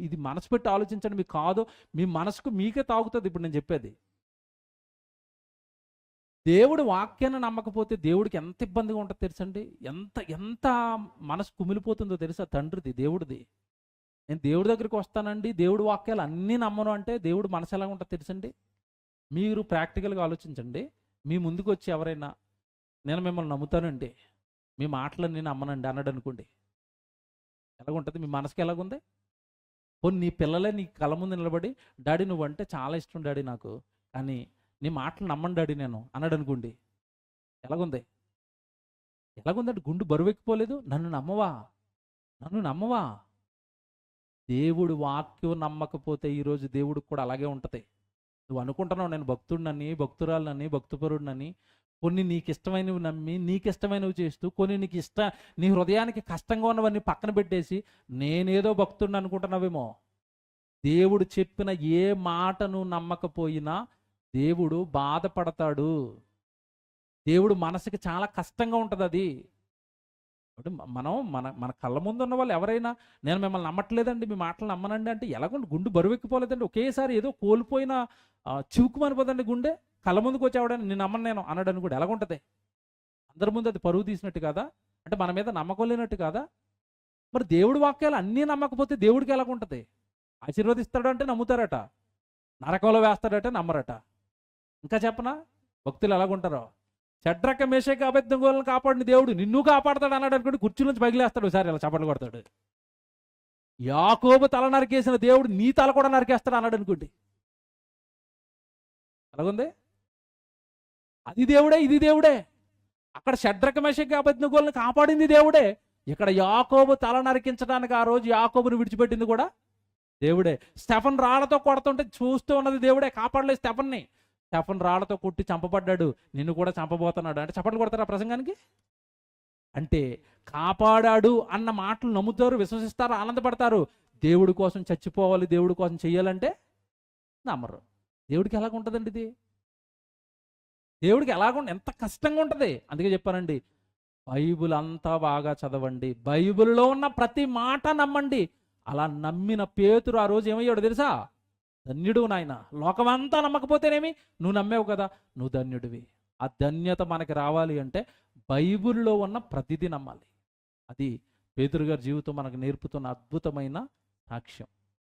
ఇది మనసు పెట్టి ఆలోచించండి. మీకు కాదు, మీ మనసుకు మీకే తాగుతుంది ఇప్పుడు నేను చెప్పేది. దేవుడు వాక్యాన్ని నమ్మకపోతే దేవుడికి ఎంత ఇబ్బందిగా ఉంటుందో తెలుసండి. ఎంత మనసు కుమిలిపోతుందో తెలుసా? తండ్రిది, దేవుడిది. నేను దేవుడి దగ్గరికి వస్తానండి, దేవుడి వాక్యాలు అన్నీ నమ్మను అంటే దేవుడు మనసు ఎలా ఉంటుందో తెలుసండి? మీరు ప్రాక్టికల్గా ఆలోచించండి. మీ ముందుకు వచ్చి ఎవరైనా నేను మిమ్మల్ని నమ్ముతానండి, మీ మాటలను నేను నమ్మనండి అన్నాడు అనుకోండి, ఎలాగుంటుంది? మీ మనసుకి ఎలాగుంది? పోనీ నీ పిల్లలే నీ కళ్ళ ముందు నిలబడి డాడీ నువ్వంటే చాలా ఇష్టం డాడీ నాకు, కానీ నీ మాటలు నమ్మను డాడీ నేను అన్నాడు అనుకోండి, ఎలాగుంది? ఎలాగుందంటే గుండు బరువెక్కిపోలేదు? నన్ను నమ్మవా? దేవుడు వాక్యం నమ్మకపోతే ఈరోజు దేవుడికి కూడా అలాగే ఉంటుంది. నువ్వు అనుకుంటున్నావు నేను భక్తుడినని, భక్తురాలనని, భక్తిపరుడినని. కొన్ని నీకు ఇష్టమైనవి నమ్మి నీకు ఇష్టమైనవి చేస్తూ, కొన్ని నీ హృదయానికి కష్టంగా ఉన్నవన్నీ పక్కన పెట్టేసి నేనేదో భక్తుడిని అనుకుంటున్నావేమో. దేవుడు చెప్పిన ఏ మాటను నమ్మకపోయినా దేవుడు బాధపడతాడు. దేవుడు మనసుకి చాలా కష్టంగా ఉంటుంది అది. మనం మన కళ్ళ ముందు ఉన్న వాళ్ళు ఎవరైనా నేను మిమ్మల్ని నమ్మట్లేదండి, మీ మాటలు నమ్మనండి అంటే ఎలాగండి? గుండు బరువెక్కిపోలేదండి. ఒకేసారి ఏదో కోల్పోయిన చివుకుమనిపోదండి గుండె. కళ్ళ ముందుకు వచ్చేవాడని నేను నమ్మను నేను అన్నాడని కూడా ఎలాగుంటుంది? అందరి ముందు అది పరువు తీసినట్టు కాదా? అంటే మన మీద నమ్మకం లేనట్టు కాదా? మరి దేవుడి వాక్యాలు అన్నీ నమ్మకపోతే దేవుడికి ఎలాగుంటుంది? ఆశీర్వదిస్తాడు అంటే నమ్ముతారట, నరకంలో వేస్తాడట నమ్మరట. ఇంకా చెప్పనా భక్తులు ఎలాగుంటారో? షడ్రక మేషక అబేద్నెగోలను కాపాడిన దేవుడు నిన్ను కాపాడతాడు అన్నాడు అనుకోండి, కుర్చీ నుంచి పగిలేస్తాడు, ఒకసారి ఇలా చప్పట్లు కొడతాడు. యాకోబు తల నరికేసిన దేవుడు నీ తల కూడా నరికేస్తాడు అన్నాడు అనుకోండి, అలాగుంది. అది దేవుడే, ఇది దేవుడే. అక్కడ షడ్రక మేషక అబేద్నెగోలను కాపాడింది దేవుడే, ఇక్కడ యాకోబు తల నరికించడానికి ఆ రోజు యాకోబుని విడిచిపెట్టింది కూడా దేవుడే. స్టెఫన్ రాళ్లతో కొడుతుంటే చూస్తూ ఉన్నది దేవుడే, కాపాడలేదు స్టెఫన్ని. స్టెఫన్ రాళ్లతో కొట్టి చంపబడ్డాడు, నిన్ను కూడా చంపబోతున్నాడు అంటే చప్పట్లు కొడతారు ఆ ప్రసంగానికి? అంటే కాపాడాడు అన్న మాటలు నమ్ముతారు, విశ్వసిస్తారు, ఆనందపడతారు. దేవుడి కోసం చచ్చిపోవాలి, దేవుడి కోసం చెయ్యాలంటే నమ్మరు. దేవుడికి ఎలాగుంటుందండి ఇది? దేవుడికి ఎంత కష్టంగా ఉంటుంది. అందుకే చెప్పానండి, బైబిల్ అంతా బాగా చదవండి, బైబిల్లో ఉన్న ప్రతి మాట నమ్మండి. అలా నమ్మిన పేతురు ఆ రోజు ఏమయ్యాడు తెలుసా? ధన్యుడు నాయన. లోకమంతా నమ్మకపోతేనేమి, నువ్వు నమ్మేవు కదా, నువ్వు ధన్యుడివి. ఆ ధన్యత మనకి రావాలి అంటే బైబిల్లో ఉన్న ప్రతిదీ నమ్మాలి. అది పేతురు గారి జీవితం మనకు నేర్పుతున్న అద్భుతమైన సాక్ష్యం.